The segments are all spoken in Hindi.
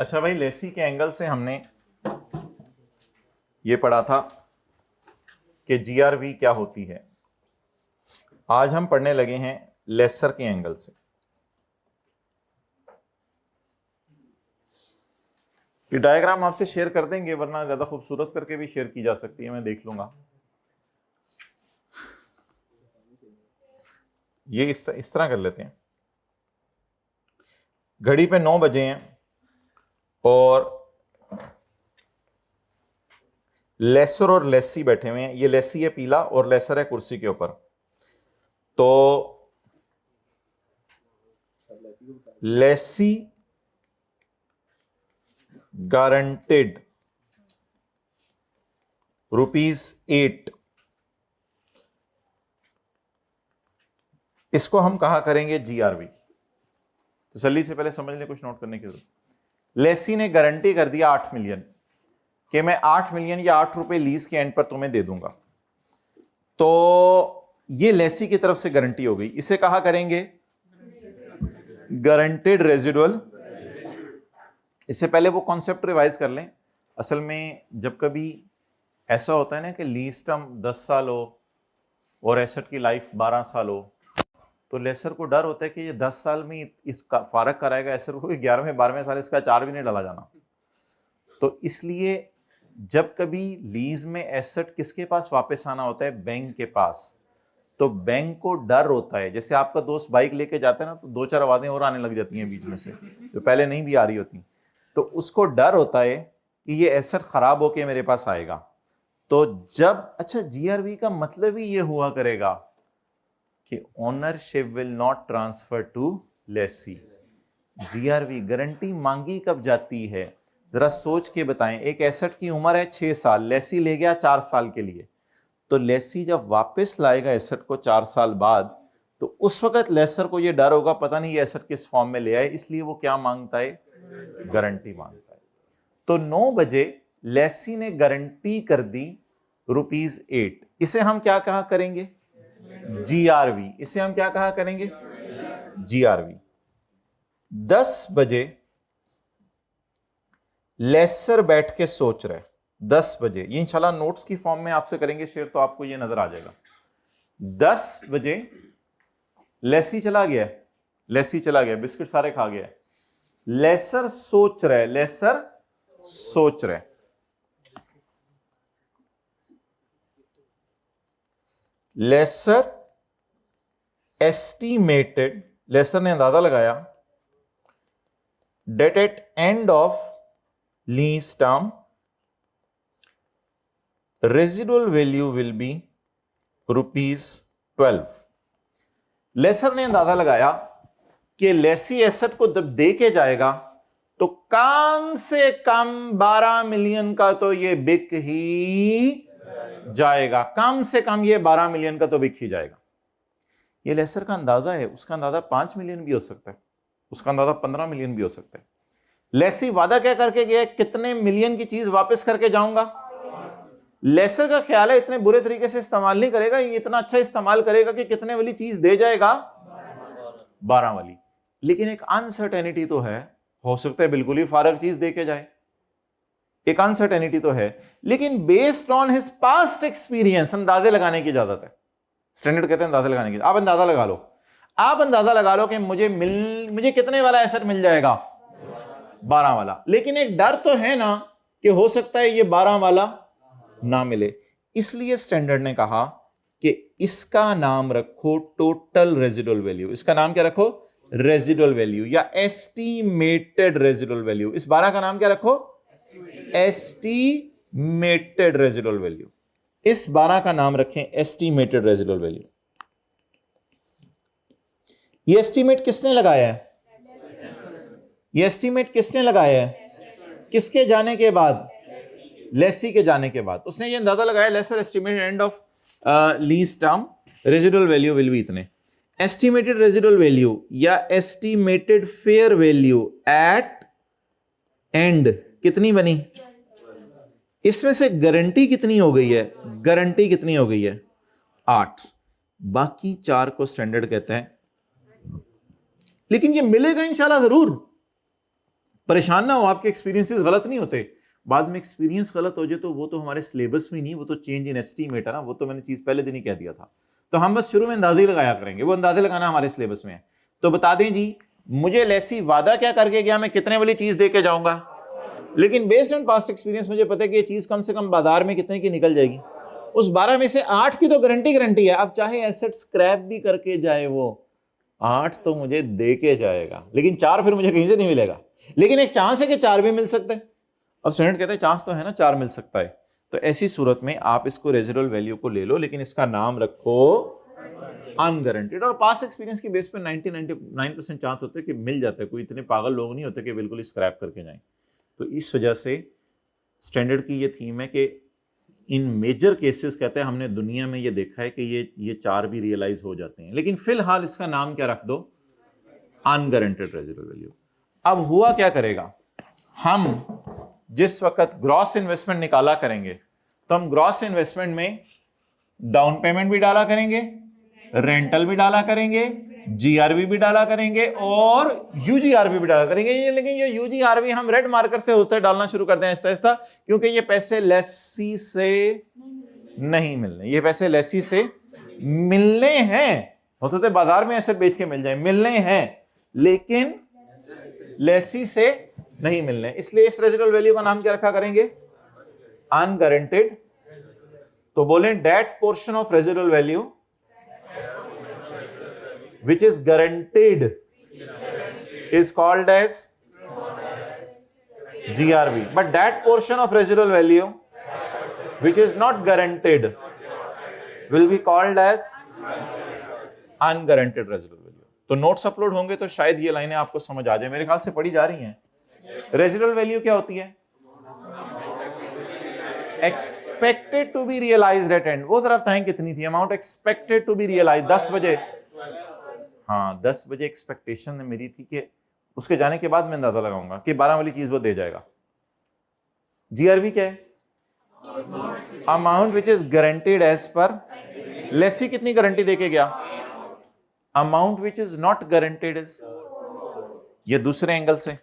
अच्छा भाई, लेसी के एंगल से हमने ये पढ़ा था कि जीआरवी क्या होती है। आज हम पढ़ने लगे हैं लेसर के एंगल से। ये डायग्राम आपसे शेयर कर देंगे, वरना ज्यादा खूबसूरत करके भी शेयर की जा सकती है, मैं देख लूंगा। ये इस तरह कर लेते हैं। घड़ी पे 9 बजे हैं और लेसर और लेसी बैठे हुए हैं। ये लेसी है पीला और लेसर है कुर्सी के ऊपर। तो लेसी गारंटेड ₹8। इसको हम कहा करेंगे जीआरवी। तसल्ली से पहले समझ लें, कुछ नोट करने की जरूरत। लेसी ने गारंटी कर दिया 8 मिलियन कि मैं 8 मिलियन या 8 रुपए लीज के एंड पर तुम्हें दे दूंगा। तो ये लेसी की तरफ से गारंटी हो गई। इसे कहा करेंगे गारंटेड रेजिडुअल। इससे पहले वो कॉन्सेप्ट रिवाइज कर लें। असल में जब कभी ऐसा होता है ना कि लीज टर्म 10 साल हो और एसेट की लाइफ 12 साल हो, तो लेसर को डर होता है कि ये 10 साल में इसका फारग कराएगा एसेट को, 11वें 12वें साल इसका 4 भी नहीं डाला जाना। तो इसलिए जब कभी लीज में एसेट किसके पास वापस आना होता है? बैंक के पास। तो बैंक को डर होता है, जैसे आपका दोस्त बाइक लेके जाता है ना, तो 2-4 आवाजें और आने लग जाती हैं बीच में से, जो पहले नहीं भी आ रही होती। तो उसको डर होता है कि ये एसेट खराब होके मेरे पास आएगा। तो जब अच्छा जीआरवी का मतलब ही ये हुआ करेगा कि ownership will not transfer to lessee. GRV guarantee मांगी कब जाती है? जरा सोच के बताएं। एक एसेट की उम्र है 6 साल, लेसी ले गया 4 साल के लिए। तो लेसी जब वापस लाएगा एसेट को 4 साल बाद, तो उस वक्त लेसर को ये डर होगा, पता नहीं ये एसेट किस फॉर्म में ले आए, इसलिए वो क्या मांगता है? गारंटी मांगता है। तो 9 बजे लेसी ने गारंटी कर दी ₹8। इसे हम क्या कहा करेंगे? जीआरवी। इसे हम क्या कहा करेंगे? जीआरवी। 10 बजे लेसर बैठ के सोच रहे। 10 बजे, ये इंशाल्लाह नोट्स की फॉर्म में आपसे करेंगे शेयर, तो आपको ये नजर आ जाएगा। 10 बजे लेसी चला गया, लेसी चला गया, बिस्किट सारे खा गया। लेसर सोच रहे, लेसर सोच रहे। लेसर एस्टिमेटेड, लेसर ने अंदाजा लगाया, that at end of lease term residual value will be ₹12। Lessor ने अंदाजा लगाया कि लेसी एसेट को जब दे के जाएगा तो कम से कम 12 मिलियन का तो ये बिक ही जाएगा। कम से कम ये 12 मिलियन का तो बिक ही जाएगा। ये लेसर का अंदाजा है। उसका अंदाजा 5 मिलियन भी हो सकता है, उसका अंदाजा 15 मिलियन भी हो सकता है। लेसी वादा क्या करके गया? कितने मिलियन की चीज वापस करके जाऊंगा। लेसर का ख्याल है इतने बुरे तरीके से इस्तेमाल नहीं करेगा, ये इतना अच्छा इस्तेमाल करेगा कि कितने वाली चीज दे जाएगा? 12 वाली। लेकिन एक अनसर्टेनिटी तो है, हो सकता है बिल्कुल ही फारग चीज दे के जाए, एक अनसर्टेनिटी तो है। लेकिन based on his past experience अंदाजे लगाने की इजाजत है। स्टैंडर्ड कहते हैं अंदाजा लगाने की। आप अंदाजा लगा लो, आप अंदाजा लगा लो कि मुझे कितने वाला एसेट मिल जाएगा? 12 वाला। लेकिन एक डर तो है ना कि हो सकता है ये 12 वाला ना मिले। इसलिए स्टैंडर्ड ने कहा कि इसका नाम रखो टोटल रेजिडुअल वैल्यू। इसका नाम क्या रखो? रेजिडुअल वैल्यू या एस्टिमेटेड रेजिडुअल वैल्यू। इस 12 का नाम क्या रखो? Estimated residual value. इस 12 का नाम रखें एस्टिमेटेड रेजिडुअल वैल्यू। ये एस्टिमेट किसने लगाया है? ये एस्टिमेट किसने लगाया है? किसके जाने के बाद? लेसी के जाने के बाद। उसने ये अंदाजा लगाया, lessor estimated end of lease term residual value will be इतने। एस्टिमेटेड रेजिडुअल वैल्यू या estimated fair value at end कितनी बनी? इसमें से गारंटी कितनी हो गई है? गारंटी कितनी हो गई है? 8। बाकी 4 को स्टैंडर्ड कहते हैं। लेकिन ये मिलेगा इंशाल्लाह जरूर। परेशान ना हो, आपके एक्सपीरियंसेस गलत नहीं होते, बाद में एक्सपीरियंस गलत हो जाए तो वो तो हमारे सिलेबस में नहीं, वो तो चेंज इन एस्टीमेट है ना, वो तो मैंने चीज पहले दिन ही कह दिया था। तो हम बस शुरू में अंदाजे लगाया करेंगे, वो अंदाजे लगाना हमारे सिलेबस में है। तो बता दें जी, मुझे लेसी वादा क्या करके गया, मैं कितने वाली चीज दे के जाऊंगा, लेकिन बेस्ड ऑन पास्ट एक्सपीरियंस मुझे पता है कि ये चीज कम से कम बाजार में कितने की निकल जाएगी। उस 12 में से 8 की तो गारंटी है। अब चाहे एसेट स्क्रैप भी करके जाए, वो 8 तो मुझे दे के जाएगा, लेकिन 4 फिर मुझे कहीं से नहीं मिलेगा। लेकिन एक चांस है कि 4 भी मिल सकते हैं। अब स्टूडेंट कहते हैं चांस तो है ना 4 मिल सकता है, तो ऐसी सूरत में आप इसको रेजिडुअल वैल्यू को ले लो, लेकिन इसका नाम रखो अनगारंटीड। और पास एक्सपीरियंस की बेस पे 99% चांस होते हैं कि मिल जाता है, कोई इतने पागल लोग नहीं होते कि बिल्कुल स्क्रैप करके जाएं। तो इस वजह से स्टैंडर्ड की ये थीम है कि इन मेजर केसेस कहते हैं हमने दुनिया में ये देखा है कि ये 4 भी रियलाइज हो जाते हैं, लेकिन फिलहाल इसका नाम क्या रख दो, अनगारंटेड रेजिडुअल वैल्यू। अब हुआ क्या करेगा, हम जिस वक्त ग्रॉस इन्वेस्टमेंट निकाला करेंगे तो हम ग्रॉस इन्वेस्टमेंट में डाउन पेमेंट भी डाला करेंगे, रेंटल भी डाला करेंगे, जीआरबी भी डाला करेंगे और यूजीआरबी भी डाला करेंगे। लेकिन ये यूजीआरबी हम रेड मार्कर से होते डालना शुरू करते हैं ऐसा, क्योंकि ये पैसे लेसी से नहीं मिलने, ये पैसे लेसी से मिलने हैं। होते थे बाजार में ऐसे बेच के मिल जाए, मिलने हैं लेकिन लेसी से नहीं मिलने, इसलिए इस रेजिडुअल वैल्यू का नाम क्या रखा करेंगे, अनगारंटेड। तो बोलें that portion of residual value which is guaranteed is called as GRV, but that portion of residual value which is not guaranteed will be called as unguaranteed residual value। तो नोट्स अपलोड होंगे तो शायद ये लाइनें आपको समझ आ जाए, मेरे ख्याल से पढ़ी जा रही हैं। रेजिडुअल वैल्यू क्या होती है, expected to be realized at end. वो जरा बताएं कितनी थी amount expected to be realize 10 बजे, हाँ 10 बजे एक्सपेक्टेशन मेरी थी कि उसके जाने के बाद मैं अंदाजा लगाऊंगा कि 12 वाली चीज वो दे जाएगा। जीआरवी क्या है, amount which is guaranteed as पर, लेसी कितनी गारंटी देके गया, amount which is not guaranteed is, ये दूसरे एंगल से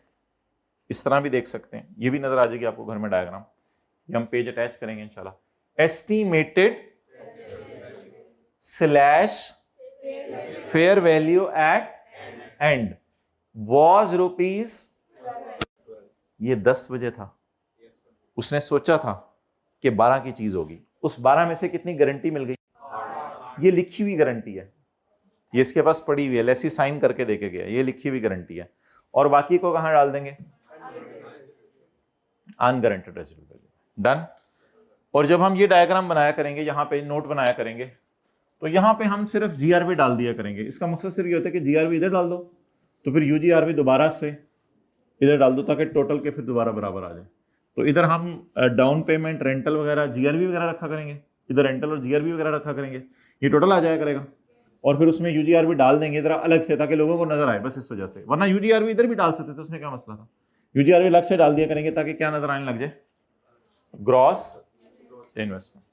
इस तरह भी देख सकते हैं, ये भी नजर आ जाएगी आपको घर में डायग्राम, ये हम पेज अटैच करेंगे इंशाल्लाह। Estimated slash fair value at end was rupees, ये 10 बजे था, उसने सोचा था कि 12 की चीज होगी, उस 12 में से कितनी गारंटी मिल गई, ये लिखी हुई गारंटी है, ये इसके पास पड़ी हुई है, लेसी साइन करके देके गया, ये लिखी हुई गारंटी है। और बाकी को कहां डाल देंगे, अनगारंटेड रेजिडुअल वैल्यू, डन। और जब हम ये डायग्राम बनाया करेंगे, यहां पे नोट बनाया करेंगे, तो यहां पे हम सिर्फ जीआरवी डाल दिया करेंगे। इसका मकसद सिर्फ ये होता है कि जीआरवी इधर डाल दो तो फिर यूजीआरवी दोबारा से इधर डाल दो ताकि टोटल के फिर दोबारा बराबर आ जाए। तो इधर हम डाउन पेमेंट, रेंटल वगैरह, जीआरवी वगैरह रखा करेंगे, इधर रेंटल और जीआरवी वगैरह रखा करेंगे, ये टोटल आ जाया करेगा। और फिर उसमें यूजीआरवी डाल देंगे जरा अलग से ताकि लोगों को नजर आए, बस इस वजह से, वरना यूजीआरवी इधर भी डाल सकते थे, उसमें क्या मसला था। यूजीआरवी अलग से डाल दिया करेंगे ताकि क्या नजर आने लग जाए, ग्रॉस इन्वेस्टमेंट।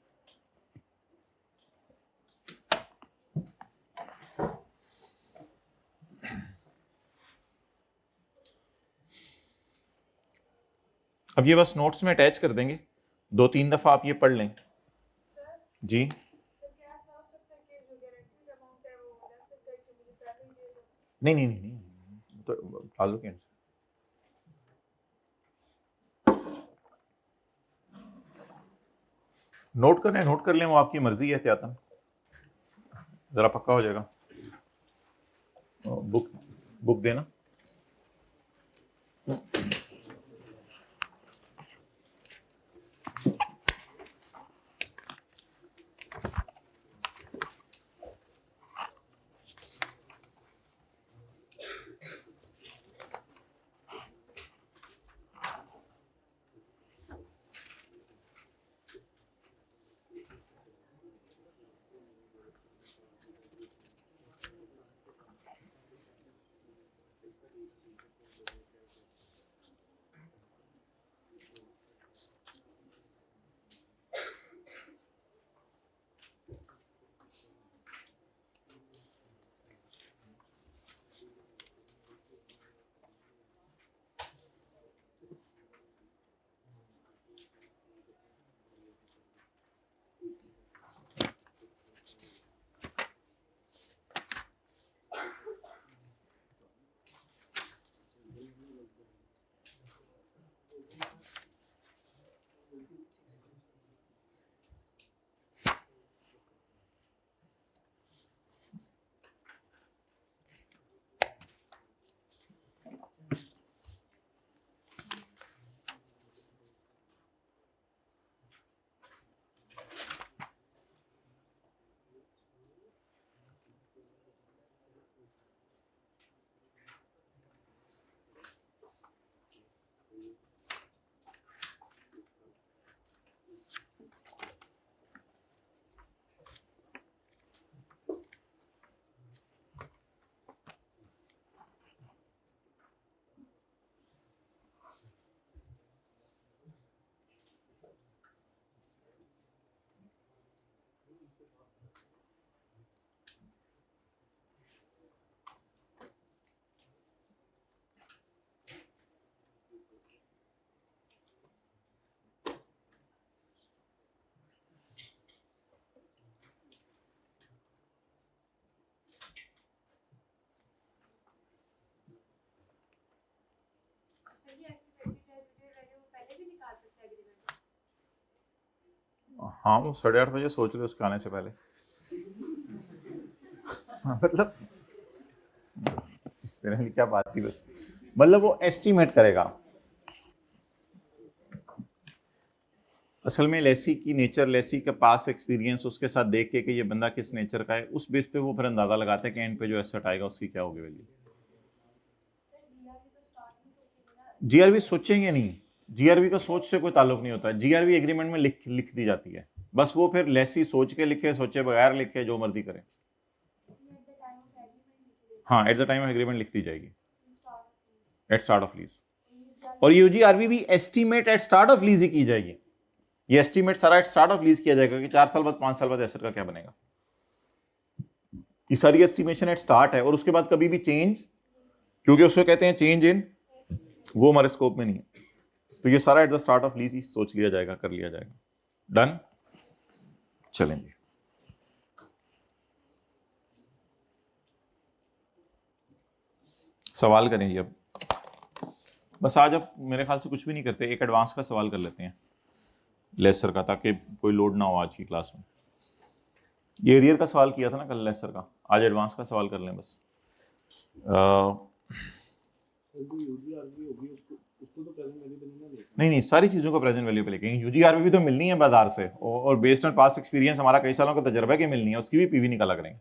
अब ये बस नोट्स में अटैच कर देंगे, 2-3 दफा आप ये पढ़ लें। जी नहीं नहीं नहीं, तो डाल दो, नोट करने नोट कर लें, वो आपकी मर्जी है, एहतियातन जरा पक्का हो जाएगा। बुक बुक देना, हाँ वो 8:30 बजे सोच ले उसके आने से पहले। हाँ, मतलब मेरे लिए क्या बात थी बस, मतलब वो एस्टिमेट करेगा। असल में लेसी की नेचर, लेसी का पास एक्सपीरियंस उसके साथ देख के कि ये बंदा किस नेचर का है, उस बेस पे वो फिर अंदाजा लगाते हैं कि एंड पे जो एसेट आएगा उसकी क्या होगी वैल्यू। जीआरबी सोचेंगे नहीं, जीआरबी का सोच से कोई ताल्लुक नहीं होता है, जीआरबी एग्रीमेंट में लिख लिख दी जाती है, बस वो फिर लेसी सोच के लिखे, सोचे बगैर लिखे, जो मर्जी करे। हाँ at the time of agreement लिख दी जाएगी, एट स्टार्ट ऑफ लीज। और यूजीआरबी भी estimate at start of lease ही की जाएगी, ये एस्टीमेट सारा एट स्टार्ट ऑफ लीज किया जाएगा कि 4 साल बाद 5 साल बाद एसेट का क्या बनेगा। ये सारी एस्टिमेशन एट स्टार्ट है, और उसके बाद कभी भी चेंज, क्योंकि उसको कहते हैं चेंज इन, वो हमारे स्कोप में नहीं है। तो ये सारा at the start of lease ही सोच लिया जाएगा, कर लिया जाएगा। डन। चलेंगे सवाल करेंगे अब, बस आज अब मेरे ख्याल से कुछ भी नहीं करते, एक एडवांस का सवाल कर लेते हैं लेसर का, ताकि कोई लोड ना हो आज की क्लास में। ये एरियर का सवाल किया था ना कल लेसर का, आज एडवांस का सवाल कर लें बस। नहीं नहीं, सारी चीज़ों को प्रेजेंट वैल्यू पे लेके, यूजीआरबी भी तो मिलनी है बाजार से, और बेस्ड ऑन पास्ट एक्सपीरियंस, हमारा कई सालों का तजर्बा की मिलनी है, उसकी भी पीवी निकाला करेंगे।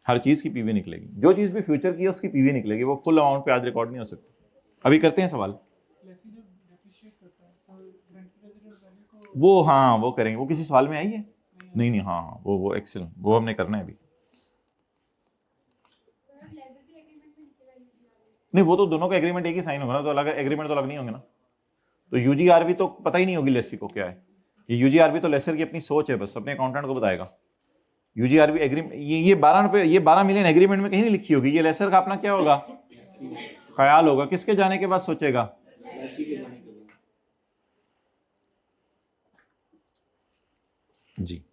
हर चीज़ की पीवी निकलेगी, जो चीज़ भी फ्यूचर की है उसकी पीवी निकलेगी, वो फुल अमाउंट पे आज रिकॉर्ड नहीं हो सकती। अभी करते हैं सवाल वो, हाँ वो करेंगे, वो किसी सवाल में आई है? नहीं नहीं, हाँ हाँ वो एक्सेल वो हमने करना है अभी। नहीं वो तो दोनों का एग्रीमेंट एक ही साइन होगा ना, तो अलग एग्रीमेंट तो अलग नहीं होंगे ना। तो यूजीआरबी तो पता ही नहीं होगी लेसी को क्या है, ये यूजीआरबी तो लेसर की अपनी सोच है, बस अपने अकाउंटेंट को बताएगा। यूजीआरबी एग्रीमेंट, ये 12 रुपए, ये 12 मिलियन एग्रीमेंट में कहीं नहीं लिखी होगी, ये लेसर का अपना क्या होगा, ख्याल होगा, किसके जाने के बाद सोचेगा। जी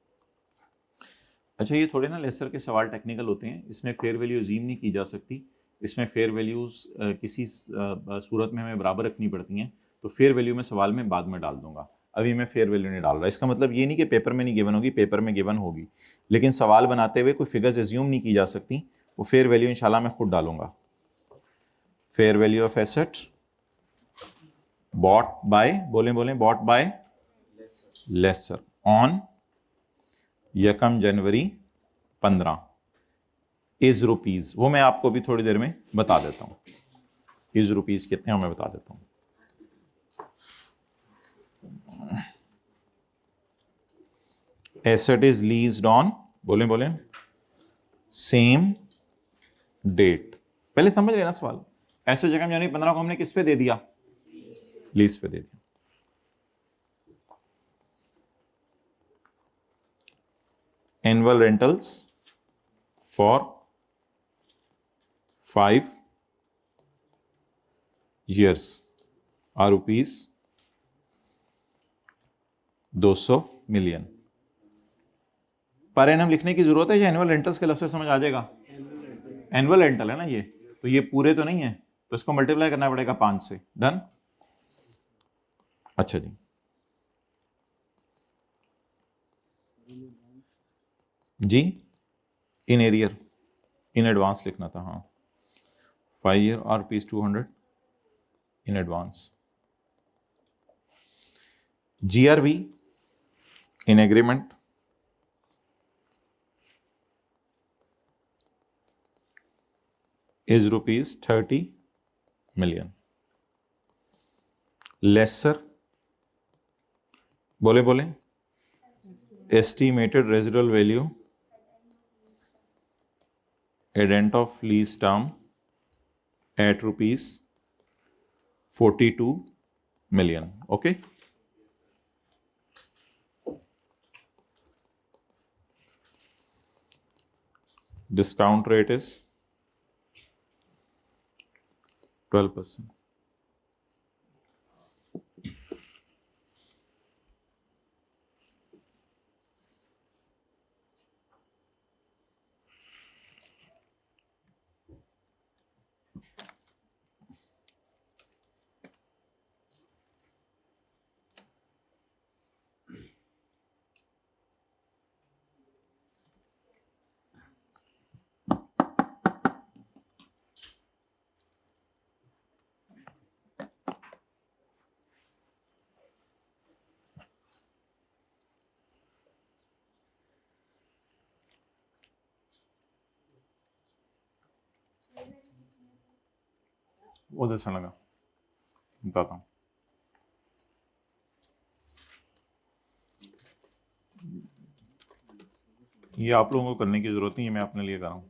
अच्छा, ये थोड़े ना लेसर के सवाल टेक्निकल होते हैं, इसमें फेयर वैल्यू अजीम नहीं की जा सकती, इसमें फेयर वैल्यूज किसी सूरत में हमें बराबर रखनी पड़ती हैं, तो फेयर वैल्यू में सवाल में बाद में डाल दूंगा, अभी मैं फेयर वैल्यू नहीं डाल रहा। इसका मतलब ये नहीं कि पेपर में नहीं गिवन होगी, पेपर में गिवन होगी, लेकिन सवाल बनाते हुए कोई फिगर्स एज्यूम नहीं की जा सकती, वो फेयर वैल्यू इंशाल्लाह मैं खुद डालूंगा। Fair value of asset bought by, बोले बोले bought by lessor on 1 January 15 is rupees, वो मैं आपको भी थोड़ी देर में बता देता हूं, इज रुपीज कितने हैं मैं बता देता हूं। एसेट इज लीज्ड ऑन, बोले बोले सेम डेट, पहले समझ लेना सवाल, ऐसे जगह में यानी 15 को हमने किस पे दे दिया, लीज पे दे दिया। Annual rentals for 5 years are rupees 200 million. Per annum लिखने की जरूरत है या एनुअल रेंटल्स के लफ्ज से समझ आ जाएगा? एनुअल रेंटल है ना ये, तो ये पूरे तो नहीं है, तो इसको मल्टीप्लाई करना पड़ेगा 5 से। डन। अच्छा जी, जी इन एरियर, इन एडवांस लिखना था, हाँ 5 year are rupees 200 in advance. GRV in agreement is rupees 30 million. Lesser, बोले बोले estimated residual value at end of lease term at rupees 42 million. Okay. Discount rate is 12%. उधर से लगा बताता हूँ। ये आप लोगों को करने की जरूरत नहीं है, मैं अपने लिए कर रहा हूँ।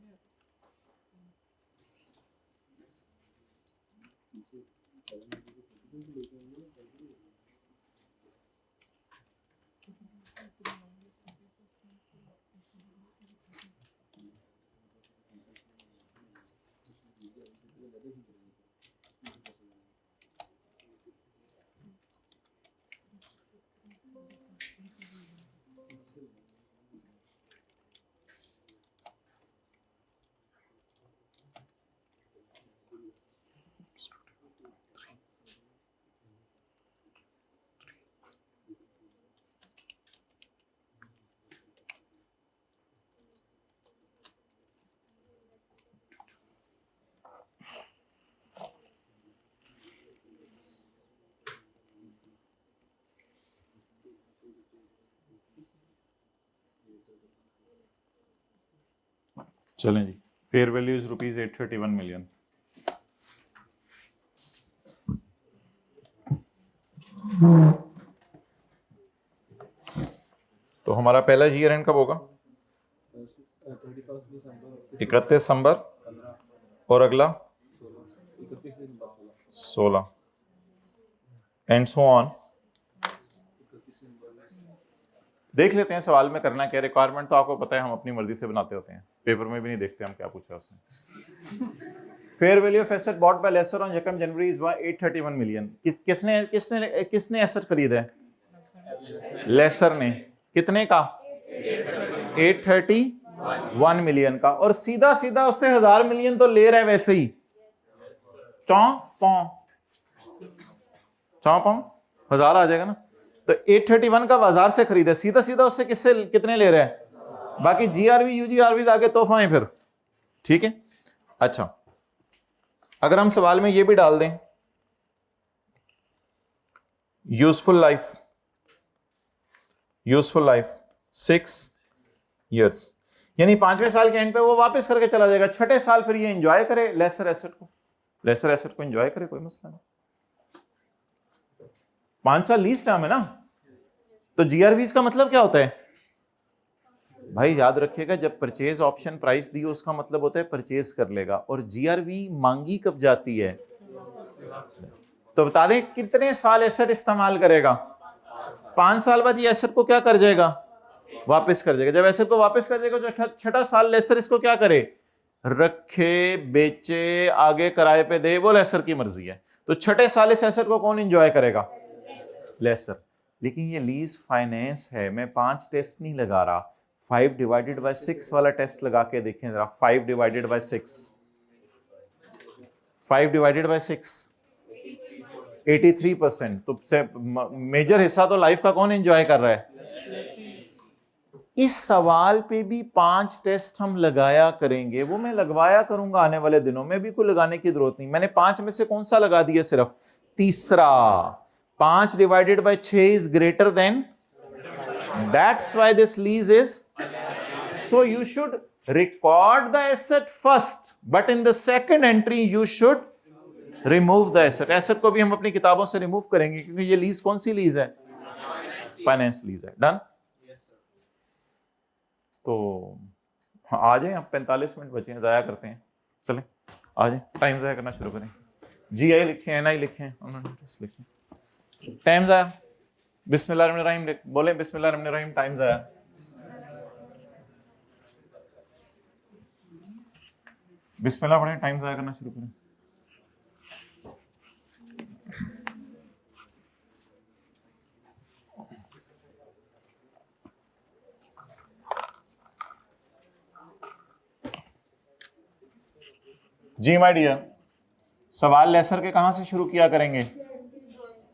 चलें जी, फेयर वैल्यू इज ₹831 मिलियन। तो हमारा पहला ईयर एंड कब होगा? 31 दिसंबर, और अगला 16, एंड सो ऑन। देख लेते हैं सवाल में करना क्या। रिक्वायरमेंट तो आपको पता है, हम अपनी मर्जी से बनाते होते हैं, पेपर में भी नहीं देखते हम क्या पूछा उसने। Fair value of asset bought by lessor on 2 January is 831 million. किसने एसेट खरीदा है? लेसर ने। कितने का? 831 मिलियन का। और सीधा सीधा उससे 1000 मिलियन तो ले रहा है वैसे ही, चौं 1000 आ जाएगा ना। तो 831 का 1000 से खरीदा, सीधा सीधा उससे किससे कितने ले रहा है? बाकी जीआरवी यूजीआरवी आगे तोहफा है फिर, ठीक है। अच्छा, अगर हम सवाल में ये भी डाल दें यूजफुल लाइफ 6 इयर्स, यानी 5वें साल के एंड पे वो वापस करके चला जाएगा। छठे साल फिर ये एंजॉय करे लेसर एसेट को एंजॉय करे, कोई मसला नहीं। 5 साल लीज टर्म है ना। तो जीआरवीज का मतलब क्या होता है भाई? याद रखिएगा, जब परचेज ऑप्शन प्राइस दी उसका मतलब होता है परचेज कर लेगा, और जीआरवी मांगी कब जाती है? तो बता दें कितने साल एसेट इस्तेमाल करेगा? 5 साल बाद ये एसेट को क्या कर जाएगा? वापस कर जाएगा। जब एसेट को वापस कर जाएगा तो छठा साल लेसर इसको क्या करे? रखे, बेचे, आगे किराए पे दे, वो लेसर की मर्जी है। तो छठे साल इस एसेट को कौन एंजॉय करेगा? लेसर। लेकिन ये लीज फाइनेंस है, मैं 5 टेस्ट नहीं लगा रहा, 5/6 वाला टेस्ट लगा के देखें जरा। 5/6, 5/6 83%। तो मेजर हिस्सा तो लाइफ का कौन एंजॉय कर रहा है? इस सवाल पे भी 5 टेस्ट हम लगाया करेंगे, वो मैं लगवाया करूंगा आने वाले दिनों में, भी कोई लगाने की जरूरत नहीं। मैंने 5 में से कौन सा लगा दिया? सिर्फ तीसरा। 5/6 is greater than, that's why this lease is, so you should record the asset first, but in the second entry you should remove the asset. Asset को भी हम अपनी किताबों से रिमूव करेंगे, क्योंकि ये लीज कौन सी लीज है? फाइनेंस लीज है। डन। तो आ जाए, अब 45 मिनट बचे हैं, जाया करते हैं। चलें आ जाए, टाइम जाया करना शुरू करें। GI लिखे, NI लिखे, उन्होंने टेस्ट लिखे। टाइम जाया, बिस्मिल्लाहिर्रहमानिर्रहीम बोले, बिस्मिल्लाहिर्रहमानिर्रहीम। टाइम जाया, बिस्मिल्लाह पढ़े, टाइम जाया करना शुरू करें। जी माय डियर, सवाल लेसर के कहां से शुरू किया करेंगे?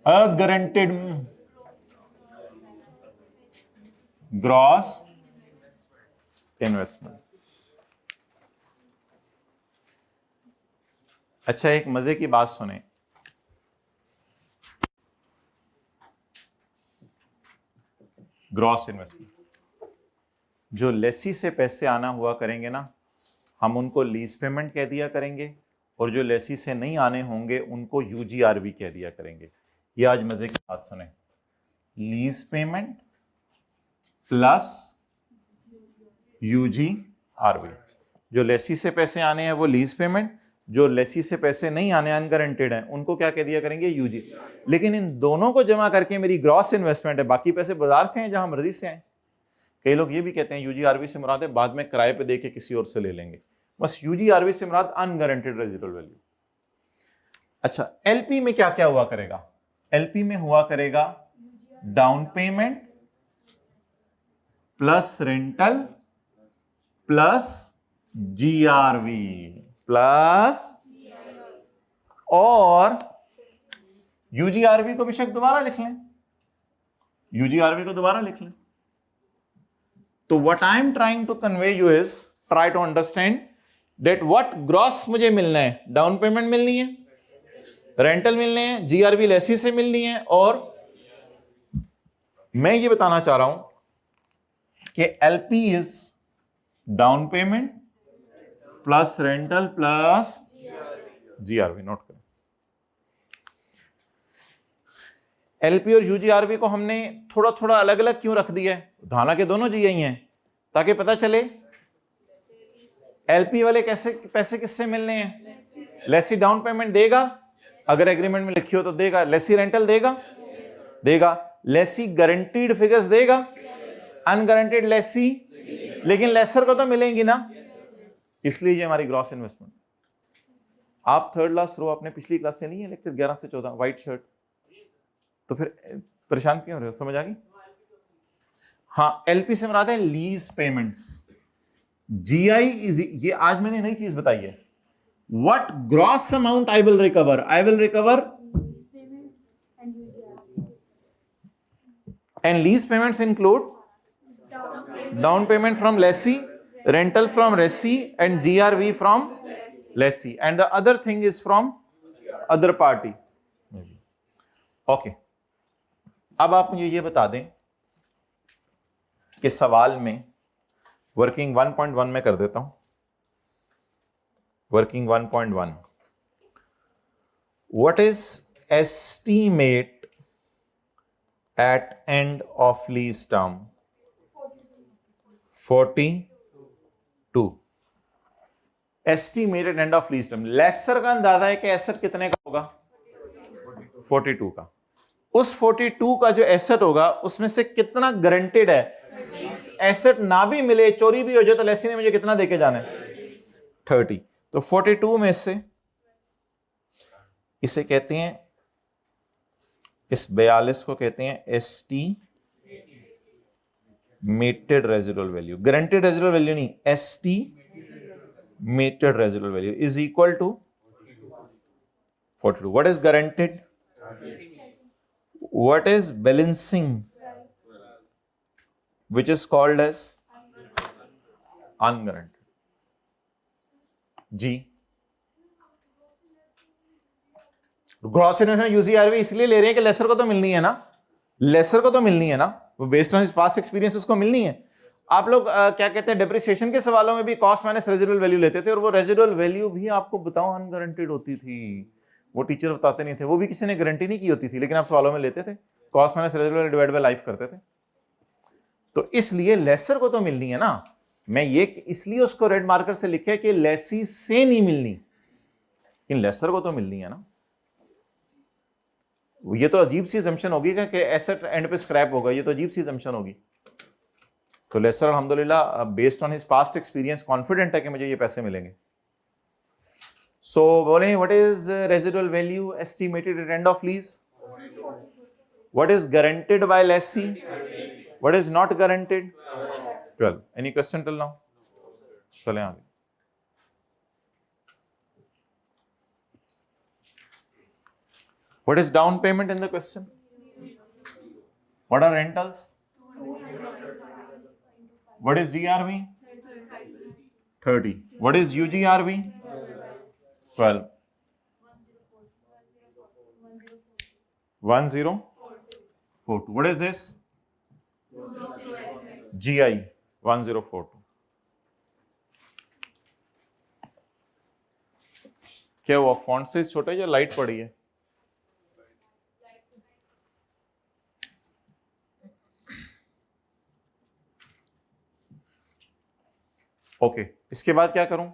Guaranteed gross investment. अच्छा, एक मजे की बात सुने। ग्रॉस इन्वेस्टमेंट, जो लेसी से पैसे आना हुआ करेंगे ना, हम उनको लीज पेमेंट कह दिया करेंगे, और जो लेसी से नहीं आने होंगे उनको यूजीआरवी कह दिया करेंगे। ये आज मजे की बात सुने, लीज पेमेंट प्लस यूजीआरवी। जो लेसी से पैसे आने हैं वो लीज पेमेंट, जो लेसी से पैसे नहीं आने अनगारंटेड हैं उनको क्या कह दिया करेंगे, यूजी। लेकिन इन दोनों को जमा करके मेरी ग्रॉस इन्वेस्टमेंट है, बाकी पैसे बाजार से हैं जहां मर्जी से आए। कई लोग ये भी कहते हैं यूजीआरवी से मुराद है बाद में किराए पे देके किसी और से ले लेंगे, बस यूजीआरवी से मुराद अनगारंटेड रेजिडुअल वैल्यू। अच्छा, एलपी में क्या क्या हुआ करेगा, एलपी में हुआ करेगा down payment plus rental plus GRV plus, और यूजीआरवी को बेशक दोबारा लिख लें, यूजीआरवी को दोबारा लिख लें। तो what I am trying to convey you is, try to understand that what gross मुझे मिलना है, डाउन पेमेंट मिलनी है, रेंटल मिलने हैं, जीआरवी लेसी से मिलनी है, और मैं ये बताना चाह रहा हूं कि LP is down payment plus rental plus GRV. Note करें, एलपी और यूजीआरवी को हमने थोड़ा थोड़ा अलग अलग क्यों रख दिया है, हालांकि दोनों जी आई हैं, ताकि पता चले एलपी वाले कैसे पैसे किससे मिलने हैं, लेसी डाउन पेमेंट देगा, अगर एग्रीमेंट में लिखी हो तो देगा, लेसी रेंटल देगा, लेसी गारंटीड फिगर्स देगा, अनगारंटेड लेसी, लेकिन लेसर को तो मिलेंगी ना, इसलिए ये हमारी ग्रॉस इन्वेस्टमेंट। आप थर्ड लास्ट रो आपने पिछली क्लास से नहीं है, लेक्चर 11 से 14, व्हाइट शर्ट, तो फिर परेशान क्यों हो रहे हो, समझ आ गई? हाँ, एलपी से मुराद है लीज पेमेंट्स, जीआई इज, ये आज मैंने नई चीज बताई है, what gross amount I will recover, and lease payments include down payment from lessee, rental from lessee, and GRV from lessee, and the other thing is from other party. Okay. अब आप मुझे ये बता दें कि सवाल में वर्किंग 1.1 में कर देता हूं, working 1.1, what is estimate at end of lease term? 42. Estimated end of lease term, lessor का अंदाजा है कि एसेट कितने का होगा, 42 का। उस 42 का जो एसेट होगा उसमें से कितना गारंटेड है, एसेट ना भी मिले, चोरी भी हो जाए, तो लेसी ने मुझे कितना देके जाना है, 30। तो 42 में से इसे कहते हैं, इस 42 को कहते हैं estimated residual value, guaranteed residual value नहीं, estimated residual value is equal to 42. What is guaranteed? What is balancing, which is called as unguaranteed? जी, ग्रॉस इन्वेस्टमेंट यूजीआरवी इसलिए ले रहे हैं कि लेसर को तो मिलनी है ना, लेसर को तो मिलनी है ना, वो based on his past experience उसको मिलनी है। आप लोग क्या कहते हैं, डेप्रिसिएशन के सवालों में भी कॉस्ट माइनस रेजिडुअल वैल्यू लेते थे, और वो रेजिडुअल वैल्यू भी आपको बताओ अनगारंटेड होती थी, वो टीचर बताते नहीं थे, वो भी किसी ने गारंटी नहीं की होती थी, लेकिन आप सवालों में लेते थे, cost minus residual divide by life करते थे। तो इसलिए लेसर को तो मिलनी है ना, मैं ये इसलिए उसको रेड मार्कर से लिखा है कि लेसी से नहीं मिलनी, लेकिन लेसर को तो मिलनी है ना। ये तो अजीब सी assumption होगी कि एसेट एंड पे स्क्रैप होगा, ये तो अजीब सी assumption होगी। तो लेसर अल्हम्दुलिल्लाह based on his past experience confident है कि मुझे ये पैसे मिलेंगे। सो बोले what is residual value estimated at end of lease, what is guaranteed by lessee, what is not guaranteed, 12। Any question till now? चलें आगे। What is down payment in the question? What are rentals? What is GRV? 30. What is UGRV? 12. 1042. What is this? GI 1042. क्या हुआ, फॉन्ट साइज छोटा है या लाइट पड़ी है? ओके, इसके बाद क्या करूं?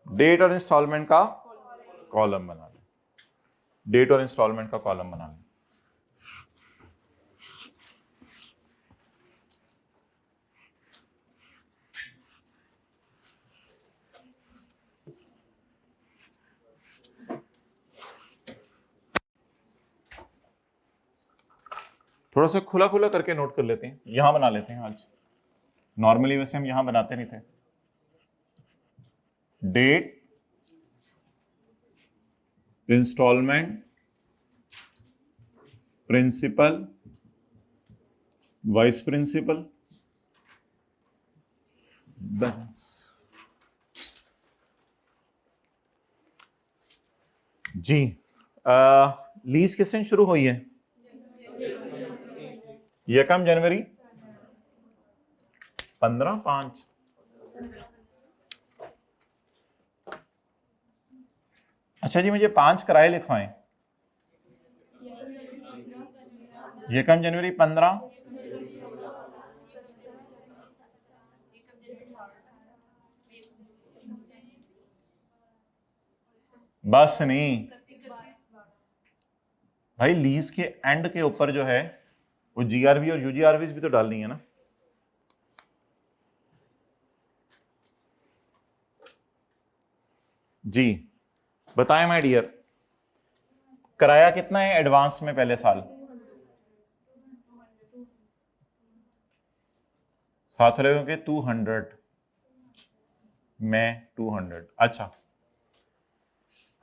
डेट और इंस्टॉलमेंट का कॉलम बना लें, डेट और इंस्टॉलमेंट का कॉलम बना लें। थोड़ा सा खुला खुला करके नोट कर लेते हैं, यहां बना लेते हैं आज। नॉर्मली वैसे हम यहां बनाते नहीं थे। Date, installment, principal, vice principal, balance. जी, लीज किस दिन शुरू हुई है? 1 जनवरी 15/5। अच्छा जी, मुझे 5 किराए लिखवाएं। 1 जनवरी 15, बस नहीं भाई, लीज के एंड के ऊपर जो है वो जीआरवी और यूजीआरवी भी तो डालनी है ना। जी बताएं माय डियर, किराया कितना है एडवांस में पहले साल? साथ रहोगे 200 में 200। अच्छा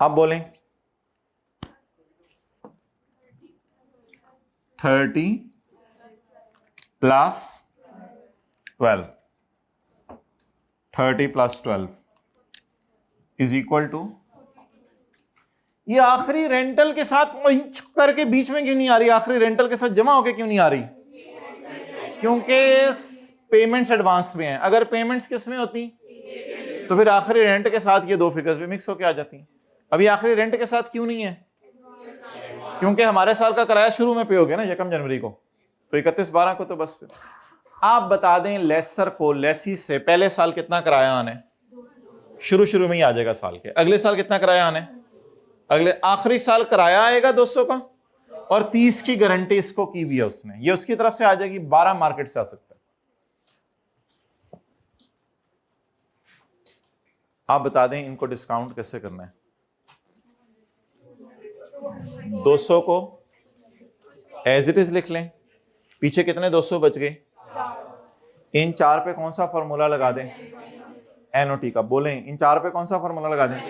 आप बोलें 30 plus 12, 30 plus 12 is equal to, ये आखिरी रेंटल के साथ करके बीच में क्यों नहीं आ रही? आखिरी रेंटल के साथ जमा होके क्यों नहीं आ रही? क्योंकि पेमेंट्स एडवांस में है। अगर पेमेंट्स किस में होती तो फिर आखिरी रेंट के साथ ये दो फिगर्स भी मिक्स होके आ जाती। अभी आखिरी रेंट के साथ क्यों नहीं है? क्योंकि हमारे साल का किराया शुरू में पे हो गया ना 1 जनवरी को, तो 31/12 को तो बस। आप बता दें लेसर को लेसी से पहले साल कितना किराया आने? शुरू में ही आ जाएगा साल के। अगले साल कितना किराया आने? अगले आखिरी साल किराया आएगा 200 का, और 30 की गारंटी इसको की भी है उसने, ये उसकी तरफ से आ जाएगी। 12 मार्केट से आ सकता है। आप बता दें इनको डिस्काउंट कैसे करना है? 200 को एज इट इज लिख लें, पीछे कितने 200 बच गए? इन 4 पे कौन सा फॉर्मूला लगा दें? एनओटी का। बोलें इन 4 पे कौन सा फॉर्मूला लगा दें?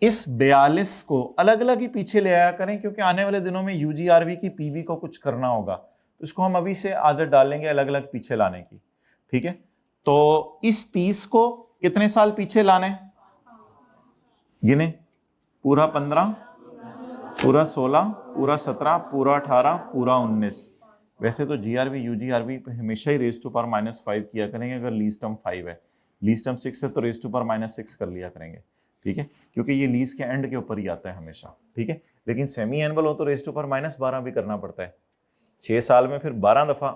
इस 42 को अलग अलग ही पीछे ले आया करें, क्योंकि आने वाले दिनों में यूजीआरवी की पीवी को कुछ करना होगा, तो इसको हम अभी से आदत डालेंगे अलग अलग पीछे लाने की। ठीक है, तो इस 30 को कितने साल पीछे लाने? गिने, पूरा 15, पूरा 16, पूरा 17, पूरा 18, पूरा 19। वैसे तो जीआरवी यूजीआरवी हमेशा ही रेज टू पावर -5 किया करेंगे अगर लीज टर्म 5 है। लीज टर्म 6 है तो रेज टू पावर -6 कर लिया करेंगे। ठीक है, क्योंकि ये लीज के एंड के ऊपर ही आता है हमेशा। ठीक है, लेकिन सेमी एनुअल हो तो रेज टू पावर -12 भी करना पड़ता है 6 साल में, फिर 12 दफा,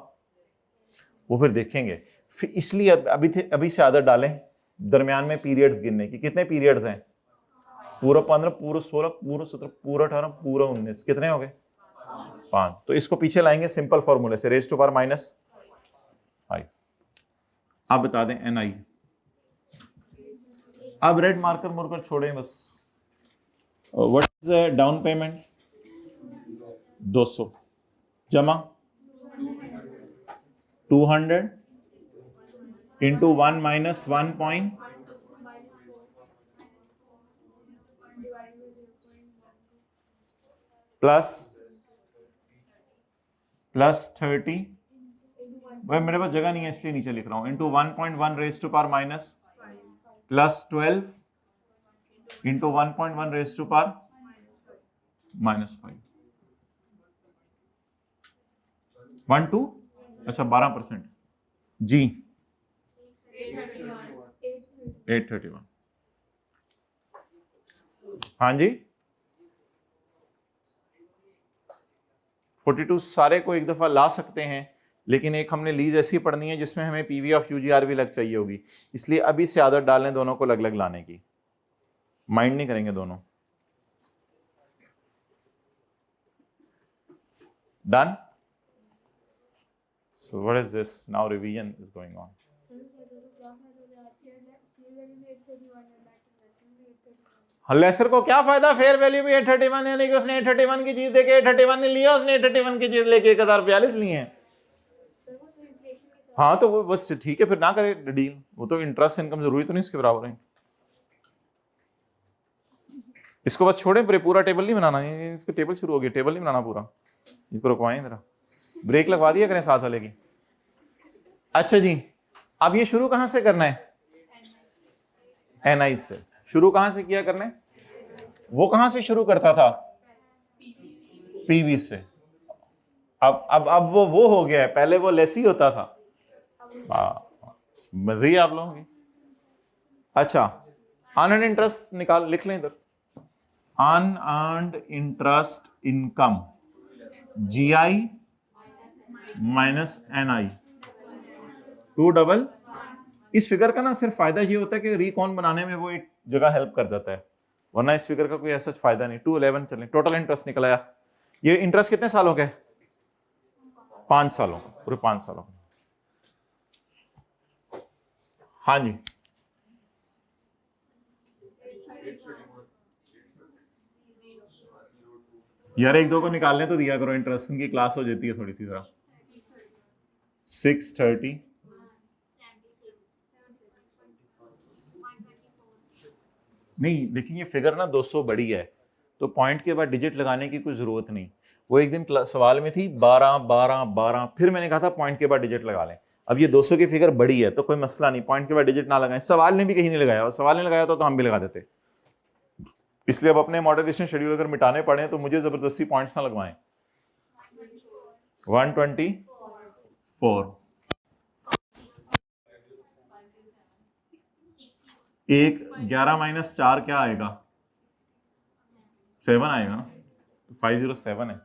वो फिर देखेंगे। फिर इसलिए अभी से आदत डालें दरमियान में पीरियड्स गिनने की। कितने पीरियड्स हैं? पूरा 15, पूरा 16, पूरा 17, पूरा 18, पूरा 19। कितने हो गए? 5। तो इसको पीछे लाएंगे सिंपल फॉर्मूले से, रेज टू पावर -5। आप बता दें एनआई। अब रेड मार्कर मुड़कर छोड़ें बस। What is down payment? 200 जमा 200 इंटू 1 माइनस 1 पॉइंट प्लस 30। भाई मेरे पास जगह नहीं है इसलिए नीचे लिख रहा हूं। Into 1.1 raise to power minus plus 12 into 1.1 raise to power -5। 1 2, अच्छा 12% जी। 831। हाँ जी 42 सारे को एक दफा ला सकते हैं, लेकिन एक हमने लीज ऐसी पढ़नी है जिसमें हमें पीवी ऑफ यूजीआर भी लग चाहिए होगी, इसलिए अभी से आदत डालने दोनों को अलग अलग लाने की, माइंड नहीं करेंगे दोनों। Done. So what is this now, revision is going on. Lessor को क्या फायदा, फेयर वैल्यू भी 831, यानी कि उसने 831 की चीज देके 831 नहीं लिया, उसने 831 की चीज लेके 1042 लिए हैं। हाँ तो वो बस ठीक है, फिर ना करे डील, वो तो इंटरेस्ट इनकम जरूरी तो नहीं इसके बराबर है। इसको बस छोड़े, पूरा टेबल नहीं बनाना, इसको टेबल शुरू हो गया, टेबल नहीं बनाना पूरा, इसको रुकवाएं जरा, ब्रेक लगवा दिया करें साथ वाले की। अच्छा जी, अब ये शुरू कहां से करना है, एनआई से शुरू कहां से किया करना है, वो कहां से शुरू करता था, पीवी से। अब वो हो गया है, पहले वो लेसी होता था। मजे आप लोगों की। अच्छा अनअर्न्ड इंटरेस्ट निकाल, लिख लें इधर, unearned interest income GI minus NI 2 इस फिगर का ना सिर्फ फायदा ये होता है कि रिकॉन बनाने में वो एक जगह हेल्प कर देता है, वरना इस फिगर का कोई ऐसा फायदा नहीं। 211 चलें, टोटल इंटरेस्ट निकल आया। ये इंटरेस्ट कितने सालों का है, 5 सालों का, पूरे 5 सालों का। हाँ जी यार एक दो को निकालने तो दिया करो, इंटरेस्ट की क्लास हो जाती है थोड़ी सी जरा। 630 नहीं, लेकिन ये फिगर ना 200 बड़ी है, तो पॉइंट के बाद डिजिट लगाने की कोई जरूरत नहीं। वो एक दिन सवाल में थी 12 12 12, फिर मैंने कहा था पॉइंट के बाद डिजिट लगा लें। अब ये 200 की फिगर बड़ी है तो कोई मसला नहीं, पॉइंट के बाद डिजिट ना लगाएं। सवाल ने भी कहीं नहीं लगाया, और सवाल ने लगाया तो हम भी लगा देते, इसलिए अब अपने मॉडरेशन शेड्यूल अगर मिटाने पड़े तो मुझे जबरदस्ती पॉइंट्स ना लगवाएं। 124 एक 11 माइनस 4 क्या आएगा, 7 आएगा ना, 507 है।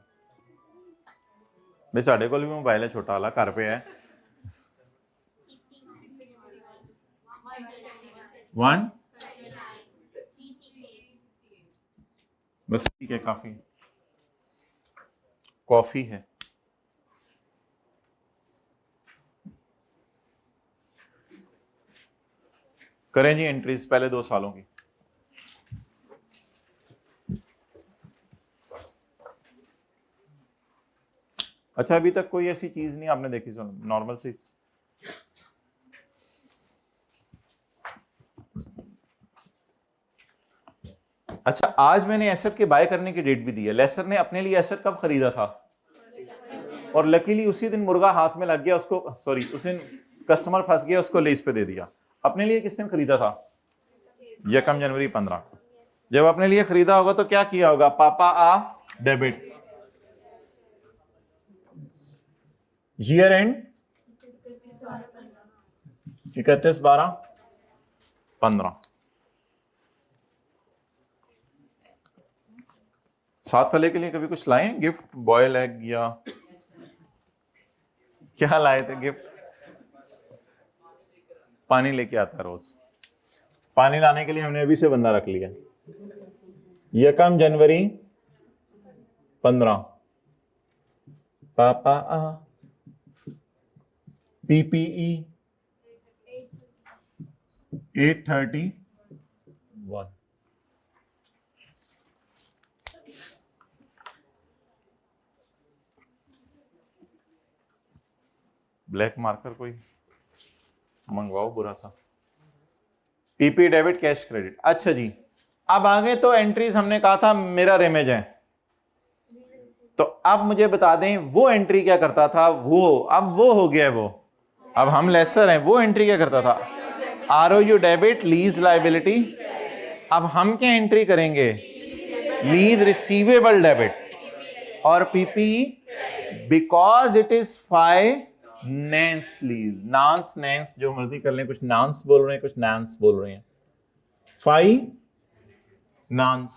भाई साढ़े को भी मोबाइल है छोटा वाला, घर पे है। 1 बस ठीक है, काफी। कॉफी है, करें जी एंट्रीज पहले 2 सालों की। अच्छा अभी तक कोई ऐसी चीज नहीं आपने देखी नॉर्मल सी। अच्छा आज मैंने एसेट के बाय करने की डेट भी दी है। लेसर ने अपने लिए एसेट कब खरीदा था, और लकीली उसी दिन मुर्गा हाथ में लग गया उसको, सॉरी उस दिन कस्टमर फंस गया, उसको लीज पे दे दिया। अपने लिए किस दिन खरीदा था, 1 जनवरी 15। जब अपने लिए खरीदा होगा तो क्या किया होगा, पापा आ डेबिट, ईयर एंड 31/12/15। साथ वाले के लिए कभी कुछ लाए गिफ्ट, बॉयल एग या क्या लाए थे गिफ्ट? पानी लेके आता है रोज, पानी लाने के लिए हमने अभी से बंदा रख लिया। 1 जनवरी 15 पापा आ पीपीई 831। ब्लैक मार्कर कोई मंगवाओ बुरा सा। PP debit cash credit. अच्छा जी अब आगे तो एंट्रीज हमने कहा था मिरर इमेज है, तो अब मुझे बता दें वो एंट्री क्या करता था, वो अब वो हो गया वो, अब हम लेसर हैं, वो एंट्री क्या करता था, आरओयू डेबिट लीज लाइबिलिटी। अब हम क्या एंट्री करेंगे, लीज रिसीवेबल डेबिट और PP, because it is finance lease. नांस नैंस जो मर्जी कर लें, कुछ नांस बोल रहे हैं कुछ नांस बोल रहे हैं, फाइनांस।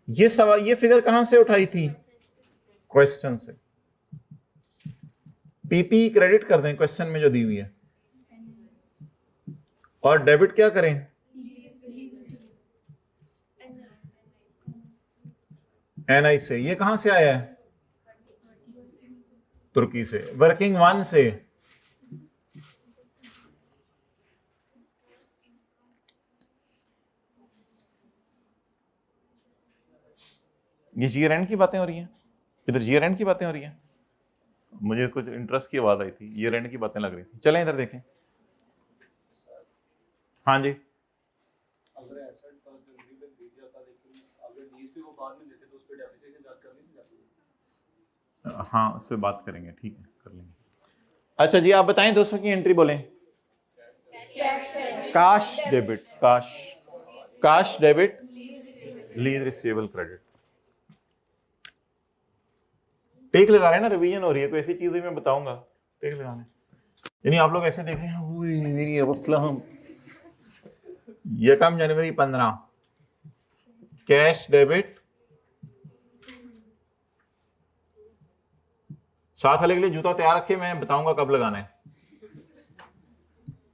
ये सवाल, ये फिगर कहां से उठाई थी? क्वेश्चन से। पीपी क्रेडिट कर दें क्वेश्चन में जो दी हुई है, और डेबिट क्या करें? एनआई से। ये कहां से आया है? तुर्की से। वर्किंग वन से। ये ईयर एंड की बातें हो रही हैं, इधर ईयर एंड की बातें हो रही हैं। मुझे कुछ इंटरेस्ट की आवाज आई थी, ईयर एंड की बातें लग रही थी। चलें इधर देखें। हाँ जी, अगर एसेट फर्स्ट जनवरी में खरीद जाता लेकिन अगर लीज पे वो बाद में देते तो उस पे डेप्रिसिएशन चार्ज कर ली जाती है। हाँ उस पर बात करेंगे, ठीक है कर लेंगे। अच्छा जी, आप बताएं दोस्तों की एंट्री बोलें। Cash debit, cash debit, lease receivable credit. टेक लगा रहे हैं ना, रिवीजन हो रही है, कोई ऐसी चीज मैं बताऊंगा टेक लगाने। यानी आप लोग ऐसे देख रहे हैं, मेरी हम यकम जनवरी 15 कैश डेबिट, साथ वाले के लिए जूता तैयार रखे, मैं बताऊंगा कब लगाना है।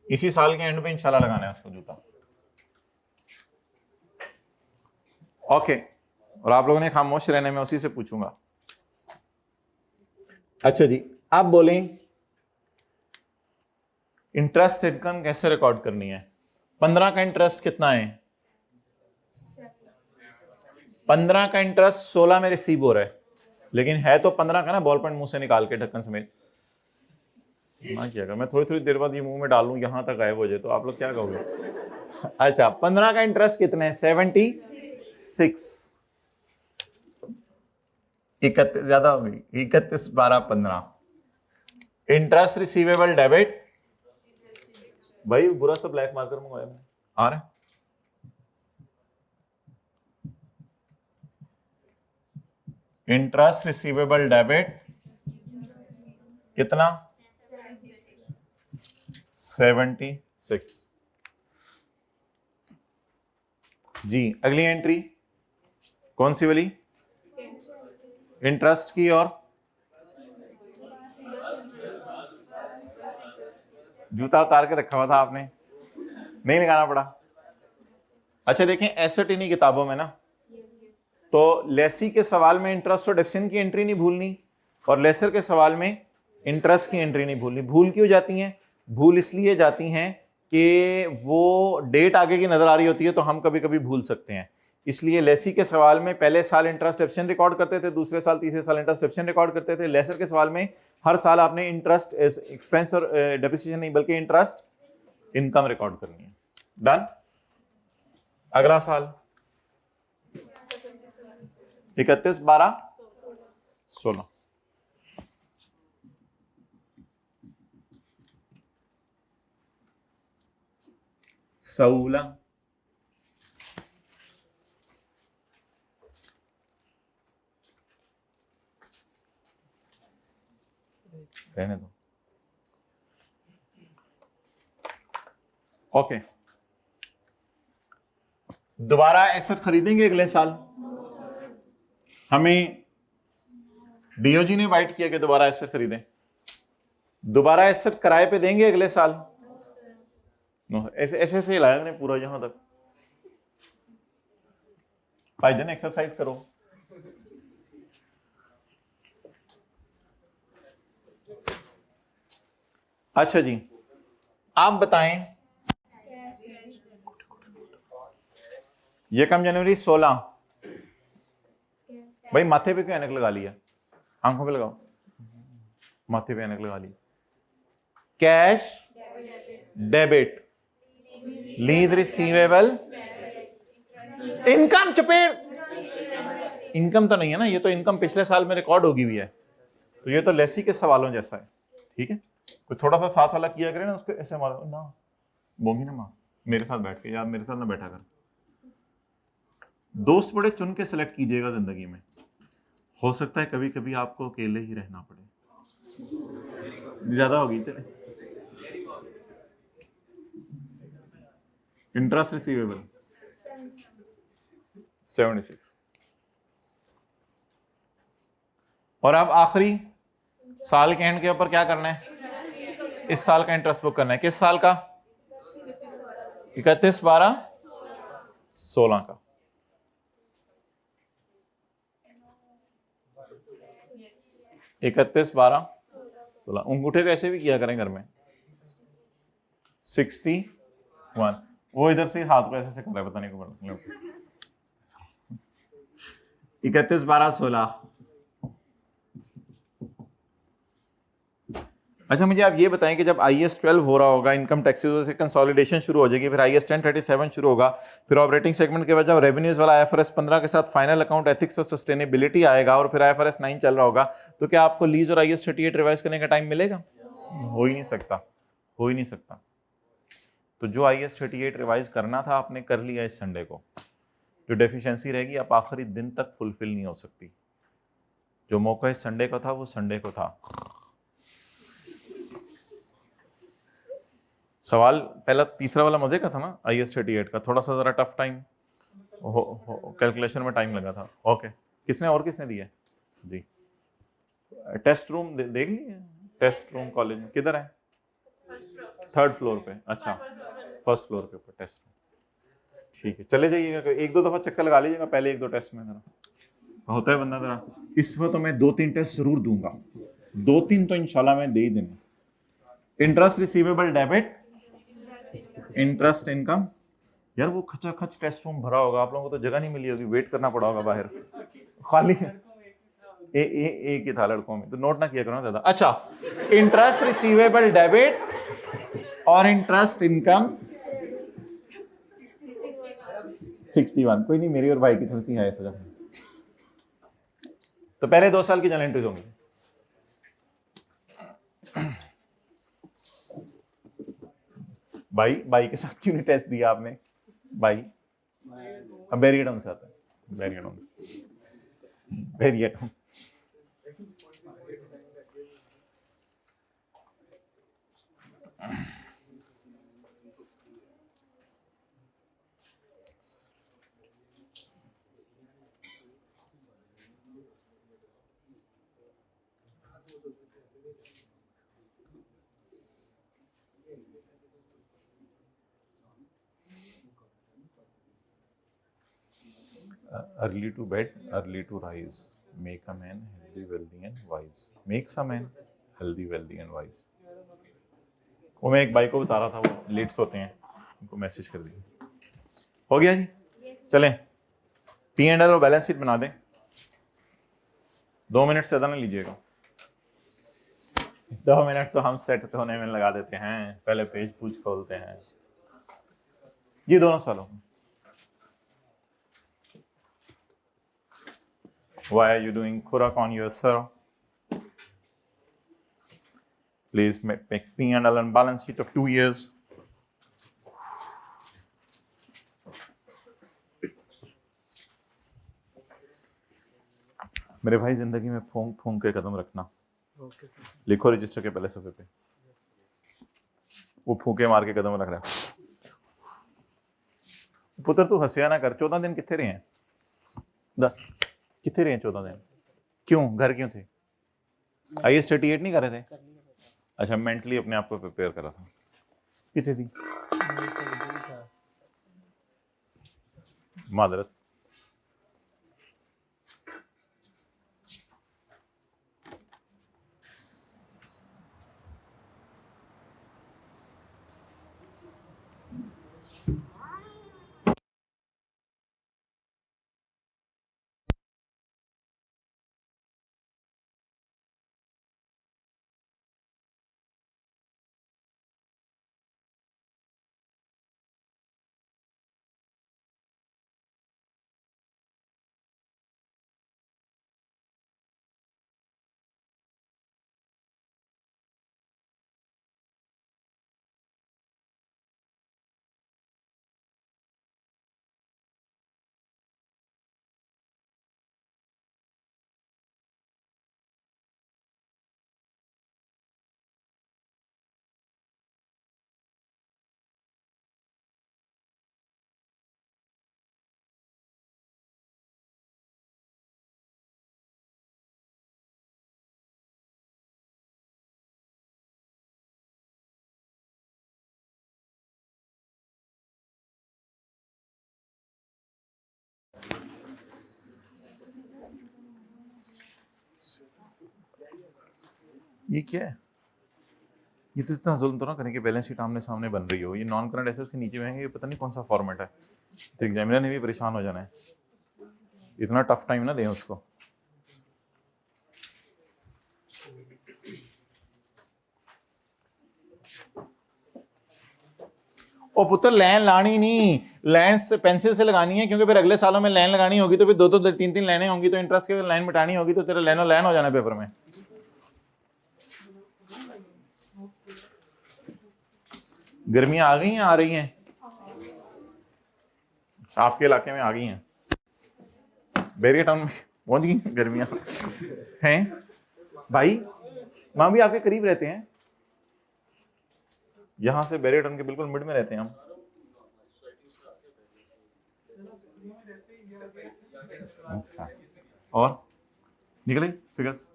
इसी साल के एंड पे इंशाल्लाह लगाना है उसको जूता। ओके, और आप लोगों ने खामोश रहने में उसी से पूछूंगा। अच्छा जी, आप बोलें इंटरेस्ट इनकम कैसे रिकॉर्ड करनी है? 15 का इंटरेस्ट कितना है? 15 का इंटरेस्ट 16 में रिसीव हो रहा है, लेकिन है तो 15 का ना, बॉल पॉइंट मुंह से निकाल के ढक्कन समेत ना किया। मैं थोड़ी देर बाद ये मुंह में डालूं, यहां तक गायब हो जाए तो आप लोग क्या कहोगे? अच्छा, 15 का इंटरेस्ट कितना है? 76। 31 ज्यादा हो गई, 31 12 15। इंटरेस्ट रिसीवेबल डेबिट, भाई बुरा सा ब्लैक मार्कर मंगवाया मैंने, आ रहा है। इंटरेस्ट रिसीवेबल डेबिट कितना? 76 जी। अगली एंट्री कौन सी वाली? इंटरेस्ट की, और जूता उतार के रखा हुआ था आपने, नहीं लगाना पड़ा। अच्छा देखें, एसेट इन्हीं किताबों में ना, तो लेसी के सवाल में इंटरेस्ट और डेप्सिन की एंट्री नहीं भूलनी, और लेसर के सवाल में इंटरेस्ट की एंट्री नहीं भूलनी। भूल क्यों जाती हैं? भूल इसलिए जाती हैं कि वो डेट आगे की नजर आ रही होती है, तो हम कभी कभी भूल सकते हैं। इसलिए लेसी के सवाल में पहले साल इंटरेस्ट डेप्सिन रिकॉर्ड करते थे, दूसरे साल तीसरे साल इंटरेस्ट डेप्सिन रिकॉर्ड करते थे। लेसर के सवाल में हर साल आपने इंटरेस्ट एक्सपेंस और डेप्रिसिएशन नहीं बल्कि इंटरेस्ट इनकम रिकॉर्ड करनी है। डन। अगला साल 31 12 16। सोलह रहने दो। ओके, दोबारा एसेट खरीदेंगे अगले साल। हमें डीओजी ने वाइट किया कि दोबारा एसेट खरीदें। दोबारा एसेट किराए पे देंगे अगले साल। ऐसे ऐसे ऐसे लाया मैंने पूरा यहां तक। भाईजान एक्सरसाइज करो। अच्छा जी, आप बताएं, ये कम जनवरी 16। भाई माथे पे क्यों ऐनक लगा लिया? आंखों पे लगाओ, माथे पे ऐनक लगा ली। Cash debit, lease receivable, income. चपेट, इनकम तो नहीं है ना, ये तो इनकम पिछले साल में रिकॉर्ड होगी हुई है, तो ये तो लेसी के सवालों जैसा है। ठीक है, कोई थोड़ा सा साथ वाला किया करे ना, उसको ऐसे मारो ना, बोंगी ना माँ मेरे साथ बैठ के, या मेरे साथ ना बैठा कर। दोस्त बड़े चुन के सिलेक्ट कीजिएगा जिंदगी में, हो सकता है कभी कभी आपको अकेले ही रहना पड़े। ज्यादा होगी तेरे। Interest receivable 76। और अब आखिरी साल के एंड के ऊपर क्या करना है? इस साल का इंटरेस्ट बुक करना है। किस साल का? 31/12/16 का। इकतीस बारह 16। अंगूठे को ऐसे भी किया करें घर में। 61। वो इधर से हाथ को ऐसे से कर रहा है, पता नहीं क्यों। 31/12/16। अच्छा मुझे आप ये बताएं कि जब IAS 12 हो रहा होगा, इनकम टैक्सेस से कंसोलिडेशन शुरू हो जाएगी, फिर IAS 1037 शुरू होगा, फिर ऑपरेटिंग सेगमेंट के बाद जब रेवेन्यूज वाला IFRS 15 के साथ फाइनल अकाउंट एथिक्स और सस्टेनेबिलिटी आएगा और फिर IFRS 9 चल रहा होगा, तो क्या आपको लीज और IAS 38 रिवाइज करने का टाइम मिलेगा? हो ही नहीं सकता, हो ही नहीं सकता। तो जो IAS 38 रिवाइज करना था आपने कर लिया इस संडे को। जो डेफिशिएंसी रहेगी आप आखिरी दिन तक फुलफिल नहीं हो सकती। जो मौका इस संडे को था वो संडे को था। सवाल पहला तीसरा वाला मजे का था ना, IAS 38 का थोड़ा सा जरा टफ टाइम कैलकुलेशन में टाइम लगा था। ओके, किसने और किसने दिया जी? टेस्ट रूम देख लिए? टेस्ट रूम कॉलेज में किधर है? थर्ड फ्लोर पे। अच्छा, फर्स्ट फ्लोर के ऊपर टेस्ट रूम। ठीक है, चले जाइएगा, एक दो दफा चक्कर लगा लीजिएगा पहले एक दो टेस्ट में। जरा होता है बंदा जरा, इस पर तो मैं 2-3 टेस्ट जरूर दूंगा, 2-3 तो इंशाल्लाह मैं दे ही देंगे। Interest receivable debit, interest income. यार वो खचा खच टेस्ट रूम भरा होगा, आप लोगों को तो जगह नहीं मिली होगी, वेट करना पड़ा होगा बाहर, खाली एक ही था लड़कों में, तो नोट ना किया करो ना ज्यादा। अच्छा, इंटरेस्ट रिसीवेबल डेबिट और इंटरेस्ट इनकम 61। कोई नहीं, मेरी और भाई की थोड़ी सी है सजा। तो पहले 2 साल की जर्नल एंट्रीज होंगी। भाई के साथ क्यों नहीं टेस्ट दिया आपने? भाई अब बैरियडन से आता है, बैरियडन से, बैरियडन। Early to bed, early to rise, make a man healthy, wealthy and wise. Makes a man healthy, wealthy and wise. वो मैं एक भाई को बता रहा था, वो लेट सोते हैं, उनको मैसेज कर दिया। हो गया जी, चलें P&L और बैलेंस शीट बना दें। 2 मिनट से ज्यादा नहीं लीजिएगा, 2 मिनट तो हम सेट होने में लगा देते हैं, पहले पेज पूछ खोलते हैं। ये दोनों सालों में Why are you doing Qurak on yourself? Please make P&L and balance sheet of 2 years. मेरे भाई जिंदगी में फूंक फूंक के कदम रखना। लिखो रजिस्टर के पहले सफे पे, वो फूके मार के कदम रख रहा है। पुत्र तू हंसिया ना कर, 14 दिन कितने रहे हैं? 10 कितने रहे हैं 14 दिन? क्यों, घर क्यों थे? IAS 38 नहीं कर रहे थे? अच्छा, मेंटली अपने आप को प्रिपेयर करा था। कितने थी मादरत? ये क्या है? ये तो इतना जुल्म तो ना करें कि बैलेंस शीट आमने सामने बन रही हो। ये नॉन करंट एसेट्स के नीचे में है, ये पता नहीं कौन सा फॉर्मेट है। तो एग्जामिनर ने भी परेशान हो जाना है, इतना टफ टाइम ना दें उसको। ओ पुत्र लाइन लानी नहीं, लाइन से पेंसिल से लगानी है, क्योंकि फिर अगले सालों में लाइन लगानी होगी तो फिर दो दो तीन तीन लाइनें होंगी, तो इंटरेस्ट की लाइन मिटानी होगी तो तेरा लाइनों लाइन हो जाना पेपर में। गर्मियां आ गई हैं, आ रही हैं? आपके इलाके में आ गई हैं, बैरियर टाउन में पहुंच गई गर्मियां हैं भाई? वहां भी आपके करीब रहते हैं, यहां से बैरियर टाउन के बिल्कुल मिड में रहते हैं हम। अच्छा, और निकले फिगर्स?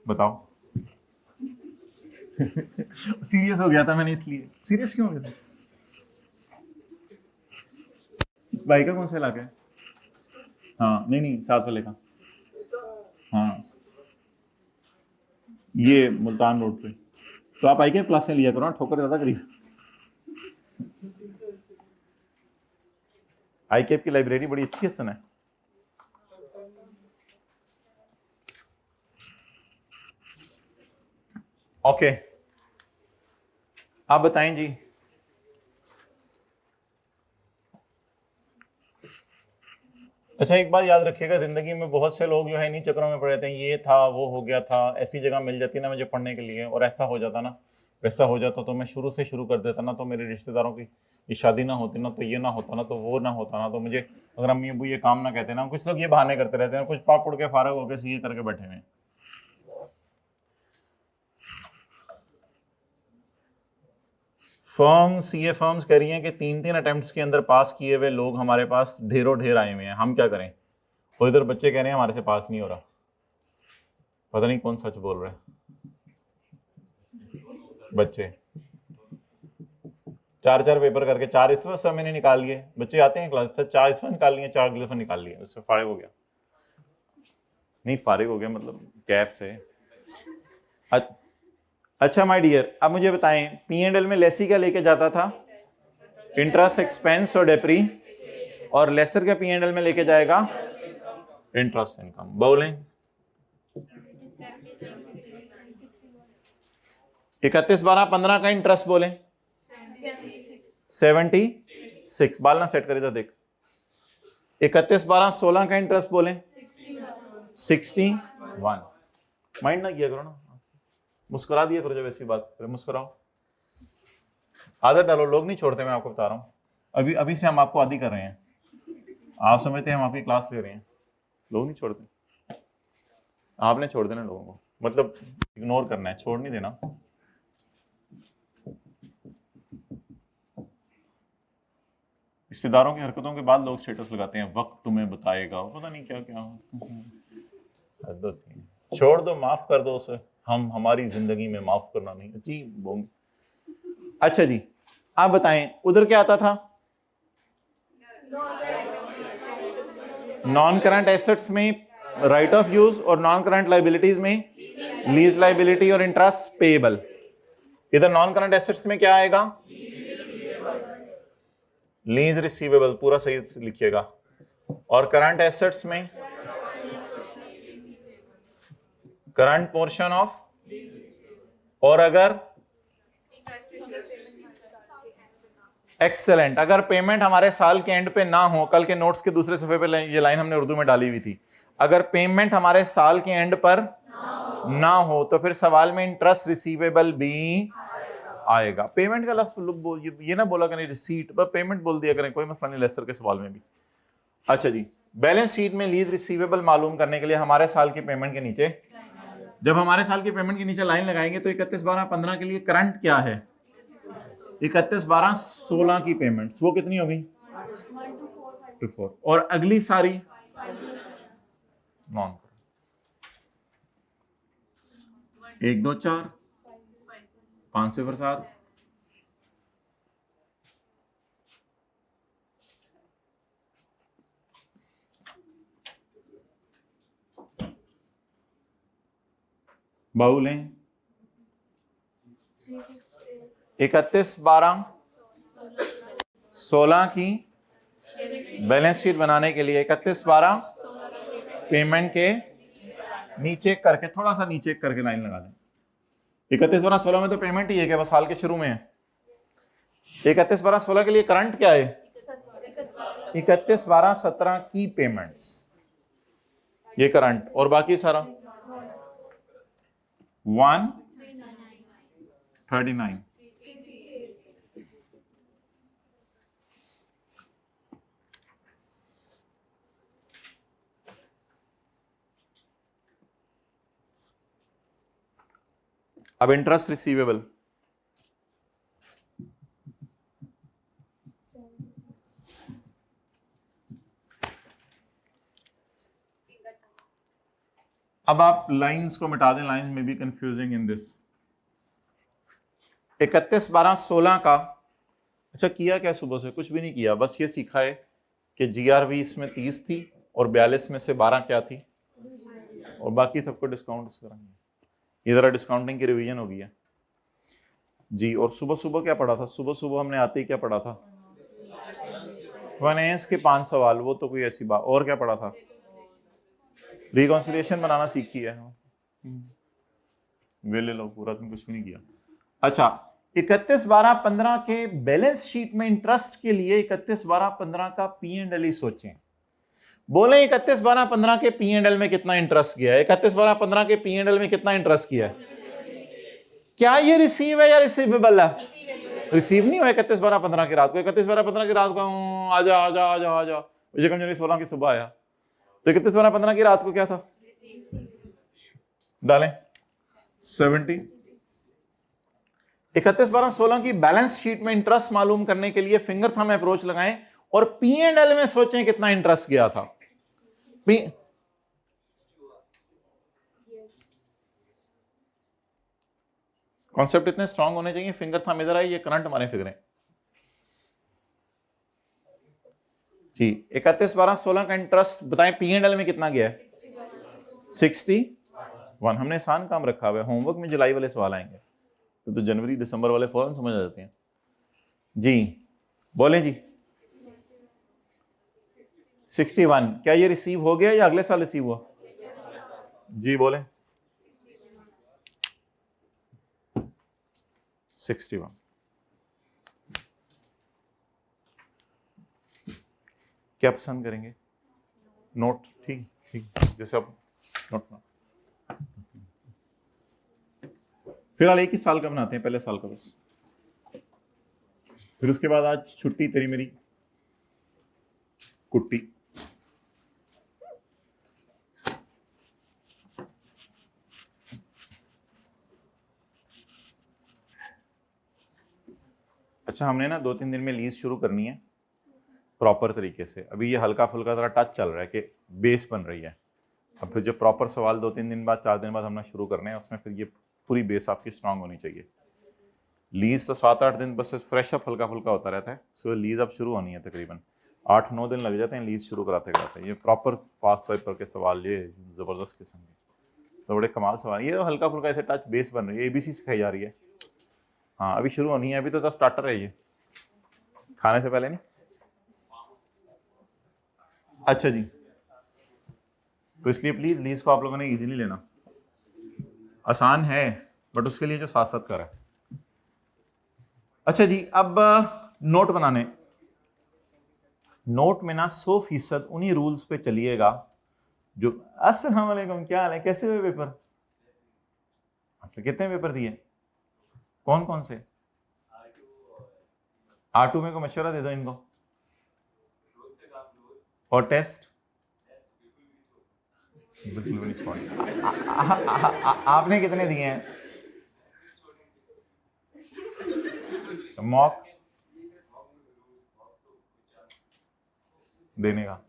बताओ। सीरियस हो गया था मैंने, इसलिए सीरियस क्यों हो गया था? इस भाई का कौन सा इलाका है? हाँ नहीं नहीं, साथ वाले का। हाँ ये मुल्तान रोड पे। तो आप आई के क्लासें लिया करो ना, ठोकर ज्यादा करिए। आई कैप की लाइब्रेरी बड़ी अच्छी है सुना है। ओके, आप बताएं जी। अच्छा एक बात याद रखिएगा, जिंदगी में बहुत से लोग जो है इन्हीं चक्रों में पड़े रहते हैं, ये था वो हो गया था, ऐसी जगह मिल जाती ना मुझे पढ़ने के लिए और ऐसा हो जाता ना वैसा हो जाता, तो मैं शुरू से शुरू कर देता ना, तो मेरे रिश्तेदारों की ये शादी ना होती ना, तो ये ना होता ना, तो वो ना होता ना, तो मुझे अगर अम्मी अबू ये काम ना कहते ना। कुछ लोग ये बहाने करते रहते हैं, कुछ पाप उड़ के फारग होकर सीए करके बैठे हुए हैं। फर्म सीए फर्म्स कह रही हैं कि 3-3 अटेम्प्ट्स के अंदर पास किए हुए लोग हमारे पास ढेरों ढेर आए हुए हैं, हम क्या करें? और इधर बच्चे कह रहे हैं हमारे से पास नहीं हो रहा, पता नहीं कौन सच बोल रहा है। बच्चे 4-4 पेपर करके 4 इस सब मैंने निकाल लिए, बच्चे आते हैं क्लास से 4 इस निकाल लिए, 4 अगले निकाल लिए, उससे फारिग हो गया। नहीं फारिग हो गया मतलब गैप से। अच्छा माय डियर, अब मुझे बताएं P&L में लेसी क्या लेके जाता था? इंटरेस्ट एक्सपेंस और डेप्री, और लेसर का P&L में लेके जाएगा इंटरेस्ट इनकम। बोलें 31/12/15 का इंटरेस्ट बोलें 76। बाल ना सेट करे तो देख। 31/12/16 का इंटरेस्ट बोलें 61। माइंड ना किया करो ना, मुस्कुरा दिया करो जब ऐसी बात करे, मुस्कुराओ, आदत डालो, लोग नहीं छोड़ते, मैं आपको बता रहा हूं। अभी अभी से हम आपको आदी कर रहे हैं, आप समझते हैं हम आपकी क्लास ले रहे हैं, लोग नहीं छोड़ते। आपने छोड़ देना लोगों को, मतलब इग्नोर करना है, छोड़ नहीं देना। रिश्तेदारों की हरकतों के बाद लोग स्टेटस लगाते हैं वक्त तुम्हें बताएगा, पता नहीं क्या क्या। छोड़ दो, माफ कर दो उसे, हम हमारी जिंदगी में माफ करना नहीं जी। अच्छा जी आप बताएं उधर क्या आता था? नॉन करंट एसेट्स में राइट ऑफ यूज और नॉन करंट लाइबिलिटीज में लीज लाइबिलिटी और इंटरेस्ट पेएबल। इधर नॉन करंट एसेट्स में क्या आएगा? लीज रिसीवेबल, पूरा सही लिखिएगा। और करंट एसेट्स में करंट पोर्शन ऑफ, और अगर एक्सेलेंट, अगर पेमेंट हमारे साल के एंड पे ना हो, कल के नोट्स के दूसरे सफे पे ये लाइन हमने उर्दू में डाली हुई थी, अगर पेमेंट हमारे साल के एंड पर ना हो तो फिर सवाल में इंटरेस्ट रिसीवेबल भी आएगा। पेमेंट का लफ्ज ये ना बोला करें रिसीट, बस पेमेंट बोल दिया करें, कोई मसला नहीं लेसर के सवाल में भी। अच्छा जी, बैलेंस शीट में लीज रिसीवेबल मालूम करने के लिए हमारे साल की पेमेंट के नीचे, जब हमारे साल की पेमेंट के नीचे लाइन लगाएंगे तो 31/12/15 के लिए करंट क्या है? 31/12/16 की पेमेंट्स वो कितनी होगी? 1-4। और अगली सारी नॉन, 1 2 4 5 0 7। बाहु लें 31/12/16 की बैलेंस शीट बनाने के लिए 31/12 पेमेंट के नीचे करके, थोड़ा सा नीचे करके लाइन लगा दें। 31/12/16 में तो पेमेंट ही है, क्या बस साल के शुरू में है। 31/12/16 के लिए करंट क्या है? 31/12/17 की पेमेंट्स, ये करंट, और बाकी सारा 139। अब इंटरेस्ट रिसीवेबल, अब आप लाइंस को मिटा दें, लाइन में बी कंफ्यूजिंग इन दिस। 31/12/16 का, अच्छा किया क्या सुबह से? कुछ भी नहीं किया, बस ये सीखा है कि जीआरवी इसमें 30 थी और 42 में से 12 क्या थी, और बाकी सबको डिस्काउंट इस तरह है। ये जरा डिस्काउंटिंग की रिवीजन हो गई है जी। और सुबह सुबह क्या पढ़ा था? सुबह सुबह हमने आते ही क्या पढ़ा था? फाइनेंस के 5 सवाल, वो तो कोई ऐसी बात। और क्या पढ़ा था? रिकॉन्सिलिएशन बनाना सीखी है। वे ले लो, पूरा दिन कुछ भी नहीं किया। अच्छा, 31/12/15 के बैलेंस शीट में इंटरेस्ट के लिए 31/12/15 का P&L ही सोचें। बोले 31/12/15 के P&L में कितना इंटरेस्ट गया है? 31/12/15 के P&L में कितना इंटरेस्ट किया है? क्या ये रिसीव है या रिसीवेबल है? रिसीव नहीं हुआ 31/12/15 की रात को। 31/12/15 की रात को आजा आजा आजा आजा, मुझे कम 16 की सुबह आया, तो 31/12/15 की रात को क्या था? डालें 70। 31/12/16 की बैलेंस शीट में इंटरेस्ट मालूम करने के लिए फिंगर थंब अप्रोच लगाएं और P&L में सोचें कितना इंटरेस्ट गया था। कॉन्सेप्ट इतने स्ट्रांग होने चाहिए। फिंगर थंब इधर आए, ये करंट हमारे फिगरें जी। 31/12/16 का इंटरेस्ट बताएं P&L में कितना गया है? 61। हमने आसान काम रखा हुआ है, होमवर्क में जुलाई वाले सवाल आएंगे तो जनवरी दिसंबर वाले फौरन समझ आ जाते हैं जी। बोले जी 61। क्या ये रिसीव हो गया या अगले साल रिसीव हुआ? जी बोले 61। क्या पसंद करेंगे? नोट, ठीक ठीक, जैसे आप नोट ना, फिलहाल एक ही साल का बनाते हैं, पहले साल का बस। फिर उसके बाद आज छुट्टी तेरी मेरी कुट्टी। अच्छा, हमने ना 2-3 दिन में लीज शुरू करनी है प्रॉपर तरीके से। अभी ये हल्का फुल्का जरा टच चल रहा है कि बेस बन रही है। अब फिर जो प्रॉपर सवाल 2-3 दिन बाद 4 दिन बाद हमने शुरू करने हैं, उसमें फिर ये पूरी बेस आपकी स्ट्रांग होनी चाहिए। लीज तो 7-8 दिन बस फ्रेश अप हल्का फुल्का होता रहता है, सो लीज अब शुरू होनी है। तकरीबन 8-9 दिन लग जाते हैं लीज शुरू कराते कराते। ये प्रॉपर पास पेपर के सवाल, ये ज़बरदस्त किस्म के, तो बड़े कमाल सवाल। ये हल्का फुल्का ऐसे टच बेस बन रही है, ABC सिखाई जा रही है। हाँ अभी शुरू होनी है, अभी तो स्टार्टर है ये, खाने से पहले नहीं। अच्छा जी, तो इसलिए प्लीज लीज को आप लोगों ने इजीली लेना। आसान है बट उसके लिए जो साथ साथ कर है। अच्छा जी, अब नोट बनाने, नोट में ना 100% उन्हीं रूल्स पे चलिएगा जो। अस्सलाम वालेकुम, क्या हाल है, कैसे हुए पेपर? अच्छा, कितने पेपर दिए, कौन कौन से? R2 में को मशवरा दे दो इनको। और टेस्ट बिल्कुल भी नहीं छोड़ना। आपने कितने दिए हैं? मॉक देने का,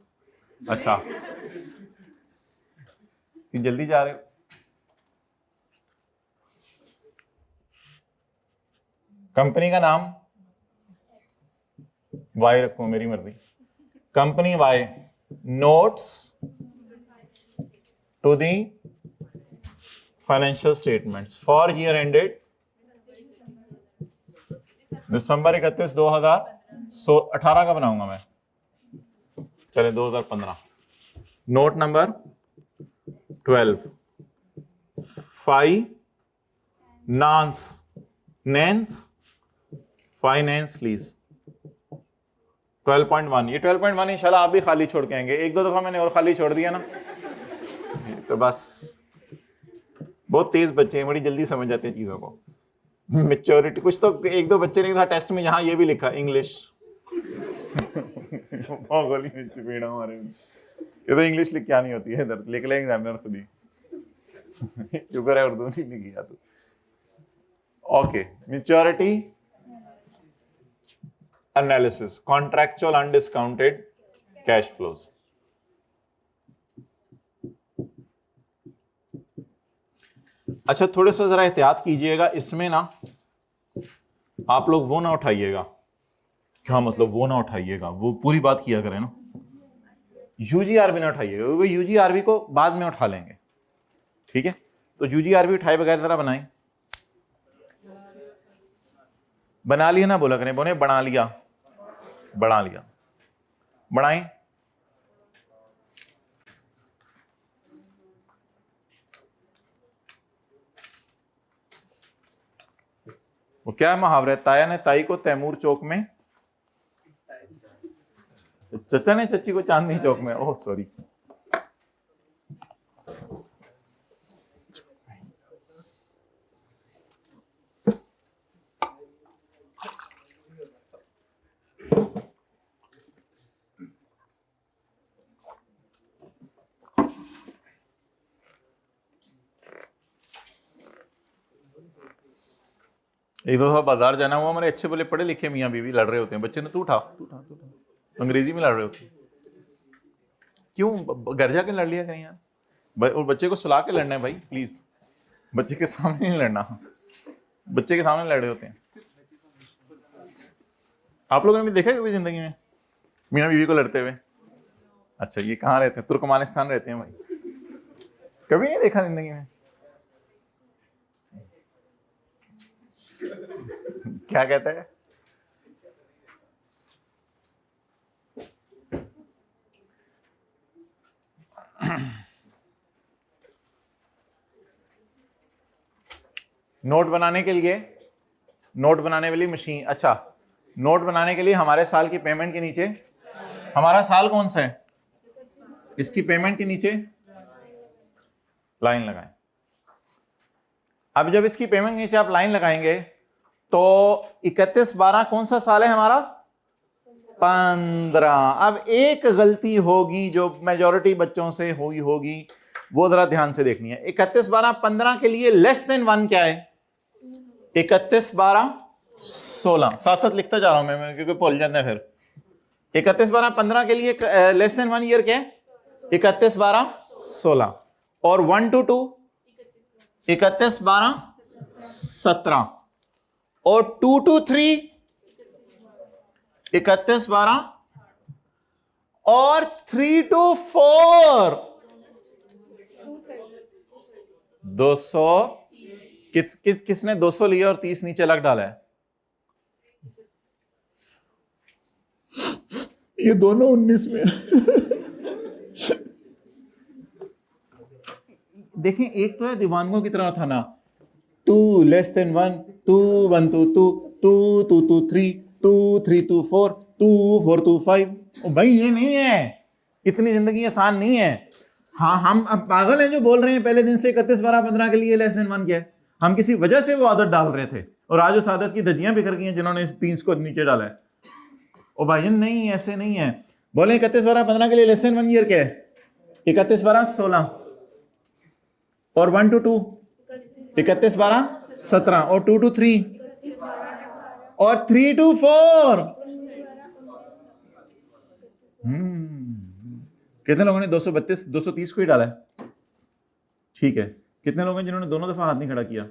अच्छा कि जल्दी जा रहे हो? कंपनी का नाम वाई रखो, मेरी मर्जी। Company Y, notes to the financial statements for year ended December 31 2018 का बनाऊंगा मैं, चले 2015। Note number 12 finance lease 12.1। ये 12.1 इंशाल्लाह आप भी खाली छोड़ के आएंगे, एक दो दफा मैंने और खाली छोड़ दिया ना तो बस। बहुत तेज बच्चे हैं, बड़ी जल्दी समझ जाते हैं चीजों को। मेच्योरिटी कुछ तो एक दो बच्चे ने था टेस्ट में, यहाँ ये भी लिखा इंग्लिश गोली में चपेड़ा हमारे में। ये तो इंग्लिश लिख क्या नहीं होती है, इधर लिख लेंगे एग्जामिनर खुद ही शुक्र है उर्दू नहीं लिखी तो। Okay, maturity analysis, contractual undiscounted cash flows. अच्छा थोड़े सा जरा एहतियात कीजिएगा इसमें ना, आप लोग वो ना उठाइएगा। क्या मतलब वो ना उठाइएगा? वो पूरी बात किया करें ना, यूजीआरबी ना उठाइएगा, वो यूजीआरबी को बाद में उठा लेंगे, ठीक है? तो यूजीआरबी उठाए बगैर जरा बनाएं। बना लिया ना बोला करें, बोले बना लिया, बना लिया, बढ़ाएं। वो क्या है मुहावरा, ताया ने ताई को तैमूर चौक में, चचा ने चची को चांदनी चौक में। ओह सॉरी, एक दो दफा बाजार जाना हुआ, हमारे अच्छे बोले पढ़े लिखे मियाँ बीवी लड़ रहे होते हैं, बच्चे ने तू उठा अंग्रेजी में लड़ रहे होते हैं। क्यों घर जाके लड़ लिया कहीं यार, और बच्चे को सुला के लड़ना है भाई प्लीज, बच्चे के सामने नहीं लड़ना, बच्चे के सामने लड़ रहे होते हैं। आप लोगों ने भी देखा कभी जिंदगी में मियाँ बीवी को लड़ते हुए? अच्छा ये कहाँ रहते हैं? तुर्कमानिस्तान रहते हैं भाई, कभी नहीं देखा जिंदगी में? क्या कहता है? नोट बनाने के लिए, नोट बनाने वाली मशीन। अच्छा नोट बनाने के लिए हमारे साल की पेमेंट के नीचे, हमारा साल कौन सा है, इसकी पेमेंट के नीचे लाइन लगाएं। अब जब इसकी पेमेंट के नीचे आप लाइन लगाएंगे तो 31/12 कौन सा साल है हमारा? 15। अब एक गलती होगी जो मेजॉरिटी बच्चों से हुई होगी, वो जरा ध्यान से देखनी है। 31/12/15 के लिए लेस देन 1 क्या है? 31/12/16। साथ साथ लिखता जा रहा हूं मैं क्योंकि भूल जाता है फिर। 31/12/15 के लिए लेस देन 1 ईयर क्या है? 31/12/16। और 1 to 2 31/12/17। और 2 to 3 31/12। और 3 to 4 200। किसने 200 लिया और 30 नीचे लग डाला है? ये दोनों 19 में देखें, एक तो है दीवानों की तरह था ना, 2 less than 1, 2 1 to 2, 2 2 to 3, 2 3 to 4, 2 4 to 5। ओ भाई ये नहीं है, इतनी जिंदगी आसान नहीं है। हाँ हम अब पागल हैं जो बोल रहे हैं पहले दिन से 31/12/15 के लिए लेस देन 1 क्या है। हम किसी वजह से वो आदत डाल रहे थे और आज उस आदत की धज्जियां बिखर गई हैं जिन्होंने इस 30 को नीचे डाला है। ओ भाई नहीं, ऐसे नहीं है। बोले 31/12/15 के लिए लेस देन 1 ईयर क्या है? 31/12/16। और 1 to 2 31/12/17। और 2 to 3 और 3 to 4। कितने लोगों ने 230 को ही डाला है? ठीक है, कितने लोग हैं जिन्होंने दोनों दफा हाथ नहीं खड़ा किया?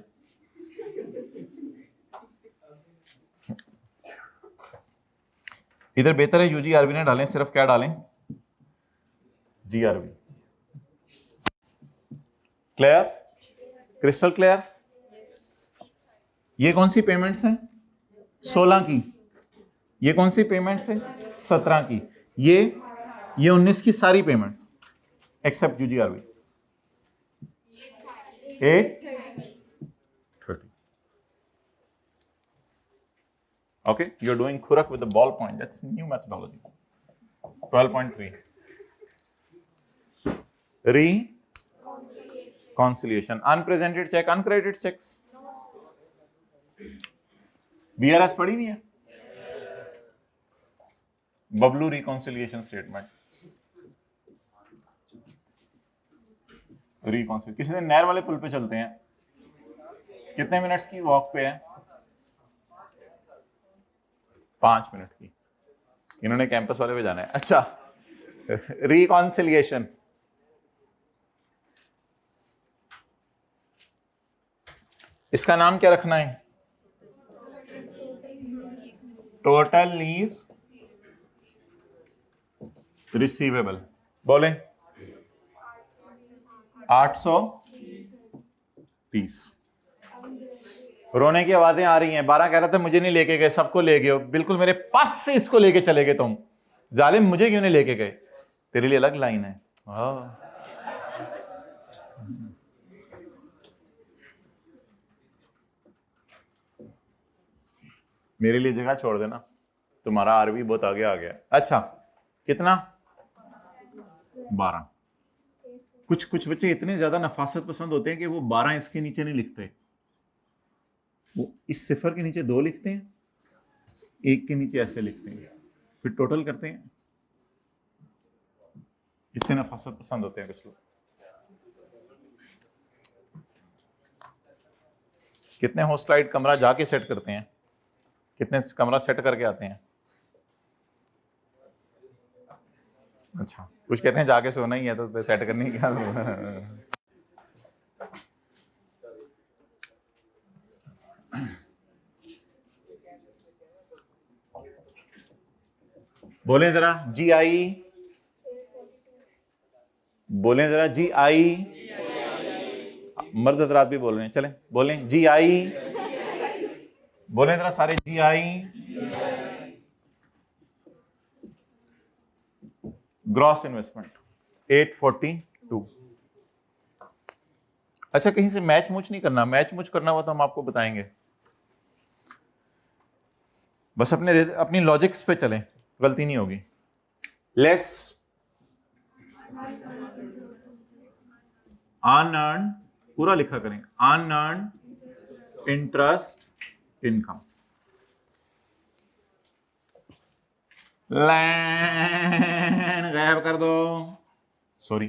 इधर बेहतर है यूजीआरबी ने डालें, सिर्फ क्या डालें? जीआरबी। क्लियर? Crystal clear? ये कौन सी पेमेंट्स हैं? 16 की। ये कौन सी पेमेंट्स हैं? 17 की। ये 19 की सारी payments accept यूजीआरबी 8:30. Okay, you're doing Khurak with the ballpoint. That's new methodology. 12.3. Reconciliation. Unpresented check, uncredited checks. BRS पढ़ी नहीं है? Bablu reconciliation statement. रिकॉन्सिल किसी दिन नहर वाले पुल पे चलते हैं, कितने मिनट्स की वॉक पे है? 5 मिनट की। इन्होंने कैंपस वाले पे जाना है। अच्छा, रिकॉन्सिलिएशन। इसका नाम क्या रखना है? Total lease receivable. बोले 830। रोने की आवाजें आ रही हैं। 12 कह रहा था मुझे नहीं लेके गए, सबको ले गए हो, बिल्कुल मेरे पास से इसको लेके चले गए तुम जालिम, मुझे क्यों नहीं लेके गए? तेरे लिए अलग लाइन है। मेरे लिए जगह छोड़ देना, तुम्हारा आरवी बहुत आगे आ गया। अच्छा, कितना? 12। कुछ बच्चे इतने ज्यादा नफासत पसंद होते हैं कि वो 12 इसके नीचे नहीं लिखते, वो इस सिफर के नीचे 2 लिखते हैं, 1 के नीचे ऐसे लिखते हैं, फिर टोटल करते हैं। इतने नफासत पसंद होते हैं कुछ लोग। कितने होस्टलाइट कमरा जाके सेट करते हैं? कितने कमरा सेट करके आते हैं? अच्छा, कुछ कहते हैं जाके सोना ही है तो सेट करने क्या? बोले जरा GI, बोले जरा GI। मर्द हजरात भी बोल रहे हैं, चलें बोलें GI, बोले जरा सारे GI। Gross investment 842। अच्छा, कहीं से मैच मुच नहीं करना, मैच मुच करना हुआ तो हम आपको बताएंगे। बस अपनी लॉजिक्स पे चलें, गलती नहीं होगी। लेस अनअर्न्ड, पूरा लिखा करें, अनअर्न्ड इंटरेस्ट इनकम। लाइन गायब कर दो, सॉरी।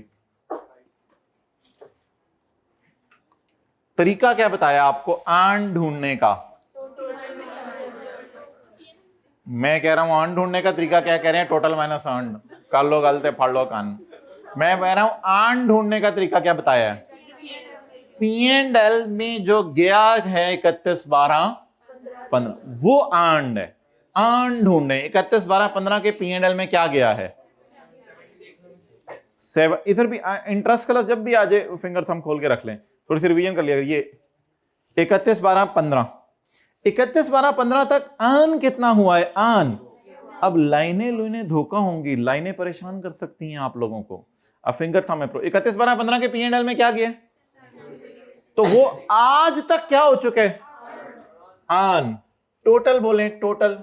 तरीका क्या बताया आपको अर्न ढूंढने का? मैं कह रहा हूं अर्न ढूंढने का तरीका क्या कह रहे हैं? Total minus earn. कर लो गलते, फाड़ लो कान। मैं कह रहा हूं अर्न ढूंढने का तरीका क्या बताया है? P&L में जो गया है 31/12/15, वो अर्न है। अर्न ढूंढने 31/12/15 के P&L में क्या गया है? 7। इधर भी इंटरेस्ट क्लास जब भी आ जाए फिंगर थंब खोल के रख लें, थोड़ी सी रिवीजन कर लिया। ये 31/12/15, 31/12/15 तक अर्न कितना हुआ है? अर्न। अब लाइनें धोखा होंगी, लाइनें परेशान कर सकती हैं आप लोगों को। अब फिंगर थंब अप्रोच 31/12/15 के P&L में क्या गया? तो वो आज तक क्या हो चुके हैं? अर्न। टोटल बोले, total,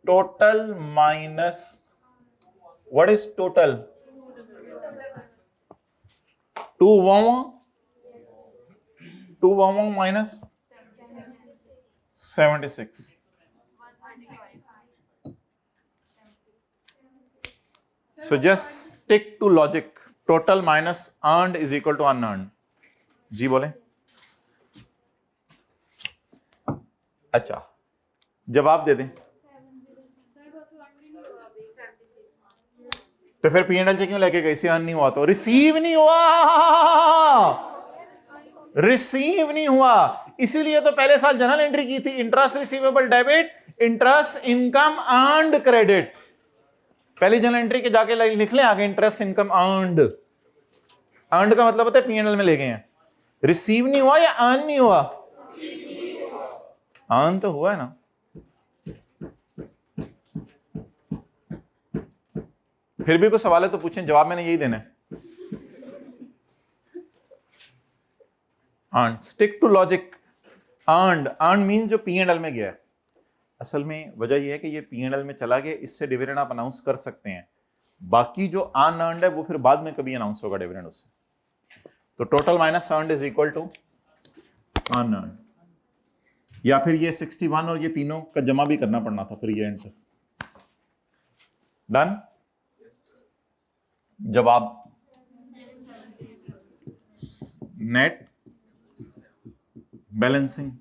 total minus what is total? 211 minus 76। So just stick to logic. Total minus earned is equal to unearned. जी बोले। अच्छा, जवाब दे दें तो फिर P&L से क्यों लेके गए? इसे अर्न नहीं हुआ तो रिसीव नहीं हुआ, रिसीव नहीं हुआ। इसीलिए तो पहले साल जनरल एंट्री की थी, interest receivable debit, interest income earned credit. पहली जनरल एंट्री के जाके लिख लें आगे, इंटरेस्ट इनकम अर्नड। अर्नड का मतलब होता है P&L में ले गए हैं। रिसीव नहीं हुआ या अर्न नहीं हुआ? अर्न तो हुआ है ना। फिर भी कोई सवाल है तो पूछें, जवाब मैंने यही देना है। Earn, stick to logic. Earn means जो P&L में गया है। असल में वजह यह है कि ये P&L में चला गया, इससे डिविडेंड आप अनाउंस कर सकते हैं। बाकी जो अनअर्न्ड है वो फिर बाद में कभी अनाउंस होगा डिविडेंड उससे। तो total minus earned is equal to unearned, या फिर ये 61 और ये तीनों का जमा भी करना पड़ना था फिर ये एंड तक। डन। जवाब नेट बैलेंसिंग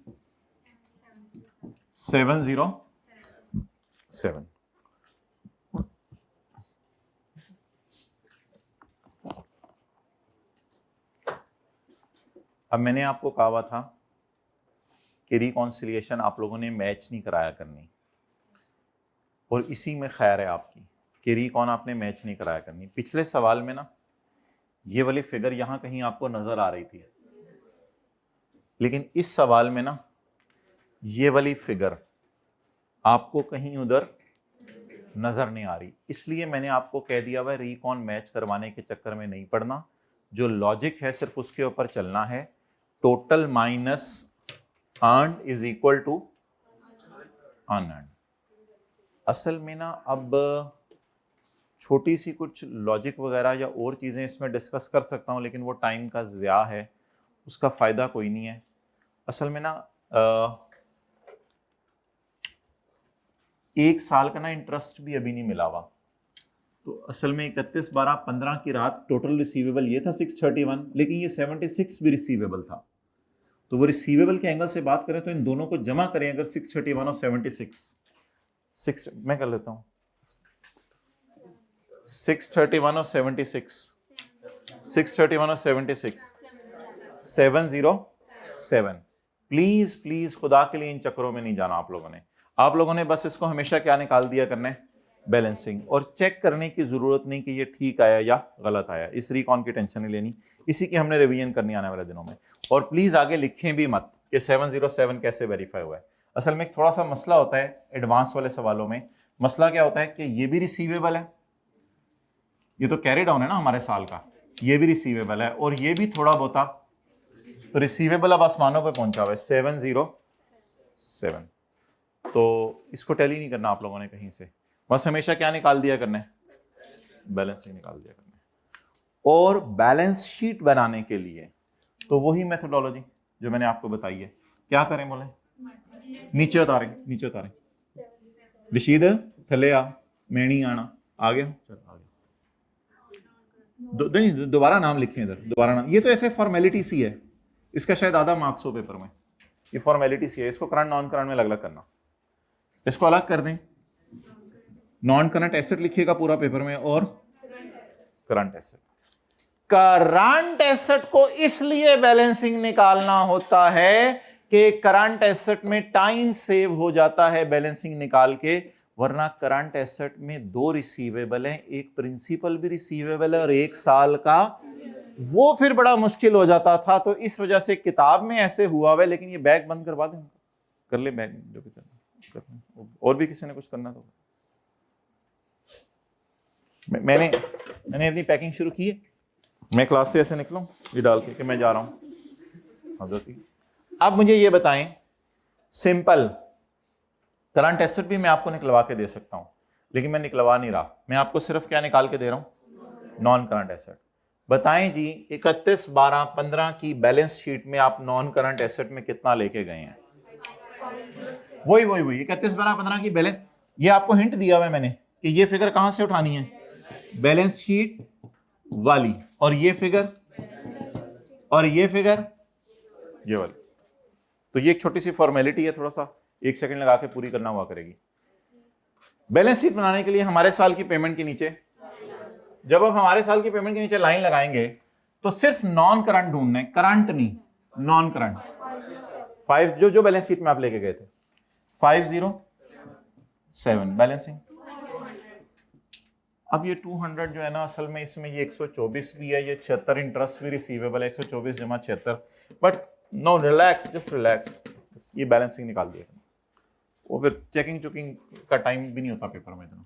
707। अब मैंने आपको कहा हुआ था कि रिकॉन्सिलिएशन आप लोगों ने मैच नहीं कराया करनी, और इसी में खैर है आपकी कि रिकॉन आपने मैच नहीं कराया करनी। पिछले सवाल में ना ये वाली फिगर यहां कहीं आपको नजर आ रही थी, लेकिन इस सवाल में ना ये वाली फिगर आपको कहीं उधर नजर नहीं आ रही। इसलिए मैंने आपको कह दिया हुआ रिकॉन मैच करवाने के चक्कर में नहीं पड़ना, जो लॉजिक है सिर्फ उसके ऊपर चलना है। Total minus earned is equal to unearned. असल में ना अब छोटी सी कुछ लॉजिक वगैरह या और चीजें इसमें डिस्कस कर सकता हूं, लेकिन वो टाइम का ज़िया है, उसका फायदा कोई नहीं है। असल में ना एक साल का ना इंटरेस्ट भी अभी नहीं मिला हुआ। तो असल में 31/12/15 की रात टोटल रिसीवेबल ये था 631, लेकिन ये 76 भी रिसीवेबल था। तो वो रिसीवेबल के एंगल से बात करें तो इन दोनों को जमा करें अगर 631 और 76, मैं कर लेता हूं 631 और 76, 631 और 76, 707। प्लीज प्लीज खुदा के लिए इन चक्करों में नहीं जाना आप लोगों ने। आप लोगों ने बस इसको हमेशा क्या निकाल दिया करना है, बैलेंसिंग, और चेक करने की जरूरत नहीं कि ये ठीक आया या गलत आया। इस रिकॉन की टेंशन नहीं लेनी, इसी की हमने रिवीजन करनी आने वाले दिनों में। और प्लीज आगे लिखें भी मत कि 707 कैसे वेरीफाई हुआ है। असल में थोड़ा सा मसला होता है एडवांस वाले सवालों में। मसला क्या होता है कि ये भी रिसीवेबल है, ये तो कैरी डाउन है ना हमारे साल का, ये भी रिसीवेबल है और ये भी थोड़ा बहुत, तो रिसीवेबल अब आसमानों पे पहुंचा हुआ है 707। तो इसको टैली नहीं करना आप लोगों ने कहीं से, बस हमेशा क्या निकाल दिया करना है, बैलेंसिंग निकाल दिया करना है। और बैलेंस शीट बनाने के लिए तो वही मेथोडोलॉजी जो मैंने आपको बताई है। क्या करें बोले, नीचे उतारें, नीचे उतारें। रशीद थले आ, मैं नहीं आना, आ गया, चल आ गया। दोबारा नाम लिखें इधर, दोबारा नाम। ये तो ऐसे फॉर्मेलिटी सी है, इसका शायद आधा मार्क्स हो पेपर में। ये फॉर्मेलिटी सी है, इसको करंट नॉन करंट में अलग अलग करना। इसको अलग कर दें, नॉन करंट एसेट लिखिएगा पूरा पेपर में और करंट एसेट। करंट एसेट को इसलिए बैलेंसिंग निकालना होता है कि करंट एसेट में टाइम सेव हो जाता है बैलेंसिंग निकाल के, वरना करंट एसेट में 2 रिसीवेबल हैं, एक प्रिंसिपल भी रिसीवेबल है और 1 साल का, वो फिर बड़ा मुश्किल हो जाता था। तो इस वजह से किताब में ऐसे हुआ हुआ है। लेकिन ये बैग बंद करवा दें, कर ले बैग जो भी करना, और भी किसी ने कुछ करना तो। मैंने अपनी पैकिंग शुरू की है, मैं क्लास से ऐसे निकलूं ये डाल के कि मैं जा रहा हूं। अब मुझे ये बताएं, सिंपल करंट एसेट भी मैं आपको निकलवा के दे सकता हूं, लेकिन मैं निकलवा नहीं रहा, मैं आपको सिर्फ क्या निकाल के दे रहा हूं, नॉन करंट एसेट। बताएं जी 31/12/15 की बैलेंस शीट में आप नॉन करंट एसेट में कितना लेके गए हैं? वही 31/12/15 की बैलेंस। ये आपको हिंट दिया हुआ है मैंने कि ये फिगर कहां से उठानी है, बैलेंस शीट वाली, और ये फिगर और ये फिगर ये वाली। तो ये एक छोटी सी फॉर्मेलिटी है, थोड़ा सा 1 सेकंड लगा के पूरी करना हुआ करेगी। बैलेंस शीट बनाने के लिए हमारे साल की पेमेंट के नीचे, जब आप हमारे साल की पेमेंट के नीचे लाइन लगाएंगे तो सिर्फ नॉन करंट ढूंढना है, करंट नहीं, नॉन करंट। 5 जो बैलेंस शीट में आप लेके गए थे 507 बैलेंसिंग। अब ये 200 जो है ना, असल में इसमें ये 124 भी है, ये 76 इंटरेस्ट भी रिसीवेबल है, 124 जमा 76 but no, relax, just relax, ये बैलेंसिंग निकाल दिया। वो फिर चेकिंग चुकिंग का टाइम भी नहीं होता पेपर में इतना,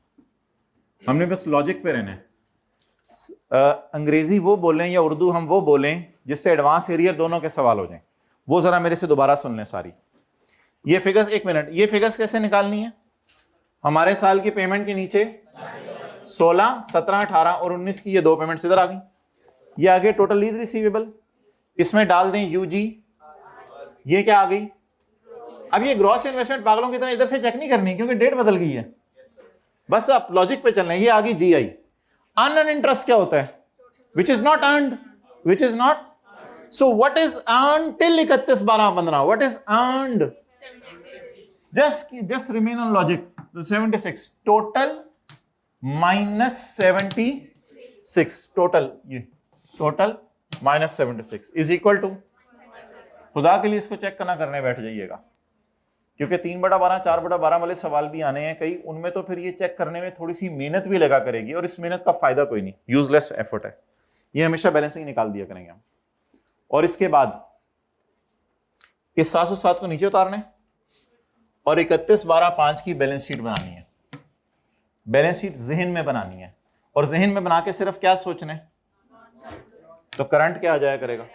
हमने बस लॉजिक पे रहना है। अंग्रेजी वो बोलें या उर्दू हम वो बोलें जिससे एडवांस एरियर दोनों के सवाल हो जाएं। वो जरा मेरे से दोबारा सुन लें सारी ये फिगर्स। 1 मिनट, ये फिगर्स कैसे निकालनी है? हमारे साल की पेमेंट के नीचे 16, 17, 18 और 19 की ये 2 पेमेंट्स इधर आ गई। ये आगे टोटल लीज रिसीवेबल, इसमें डाल दें यूजी, ये क्या आ गई? अब ये ग्रॉस इन्वेस्टमेंट पागलों की तरह इधर से चेक नहीं करनी क्योंकि डेट बदल गई है, बस आप लॉजिक पे चलना है। ये आ गई जीआई। अनअर्न्ड इंटरेस्ट क्या होता है? विच is not earned, which is not, so what is earned till 31/12/15, what is earned? just remain on logic. So 76 total minus 76 total, ये total minus 76 is equal to, खुदा के लिए इसको चेक करने बैठ जाइएगा क्योंकि 3/12 4/12 वाले सवाल भी आने हैं कई, उनमें तो फिर ये चेक करने में थोड़ी सी मेहनत भी लगा करेगी और इस मेहनत का फायदा कोई नहीं, यूजलेस एफर्ट है ये। हमेशा बैलेंसिंग निकाल दिया करेंगे हम। और इसके बाद इस 707 को नीचे उतारने और 31/12/5 की बैलेंस शीट बनानी है। बैलेंस शीट जहन में बनानी है और जहन में बना के सिर्फ क्या सोचना है? तो करंट क्या आ जाया करेगा?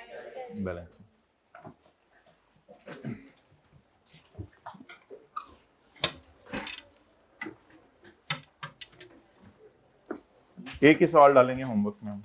बैलेंस। एक ही सवाल डालेंगे होमवर्क में हम।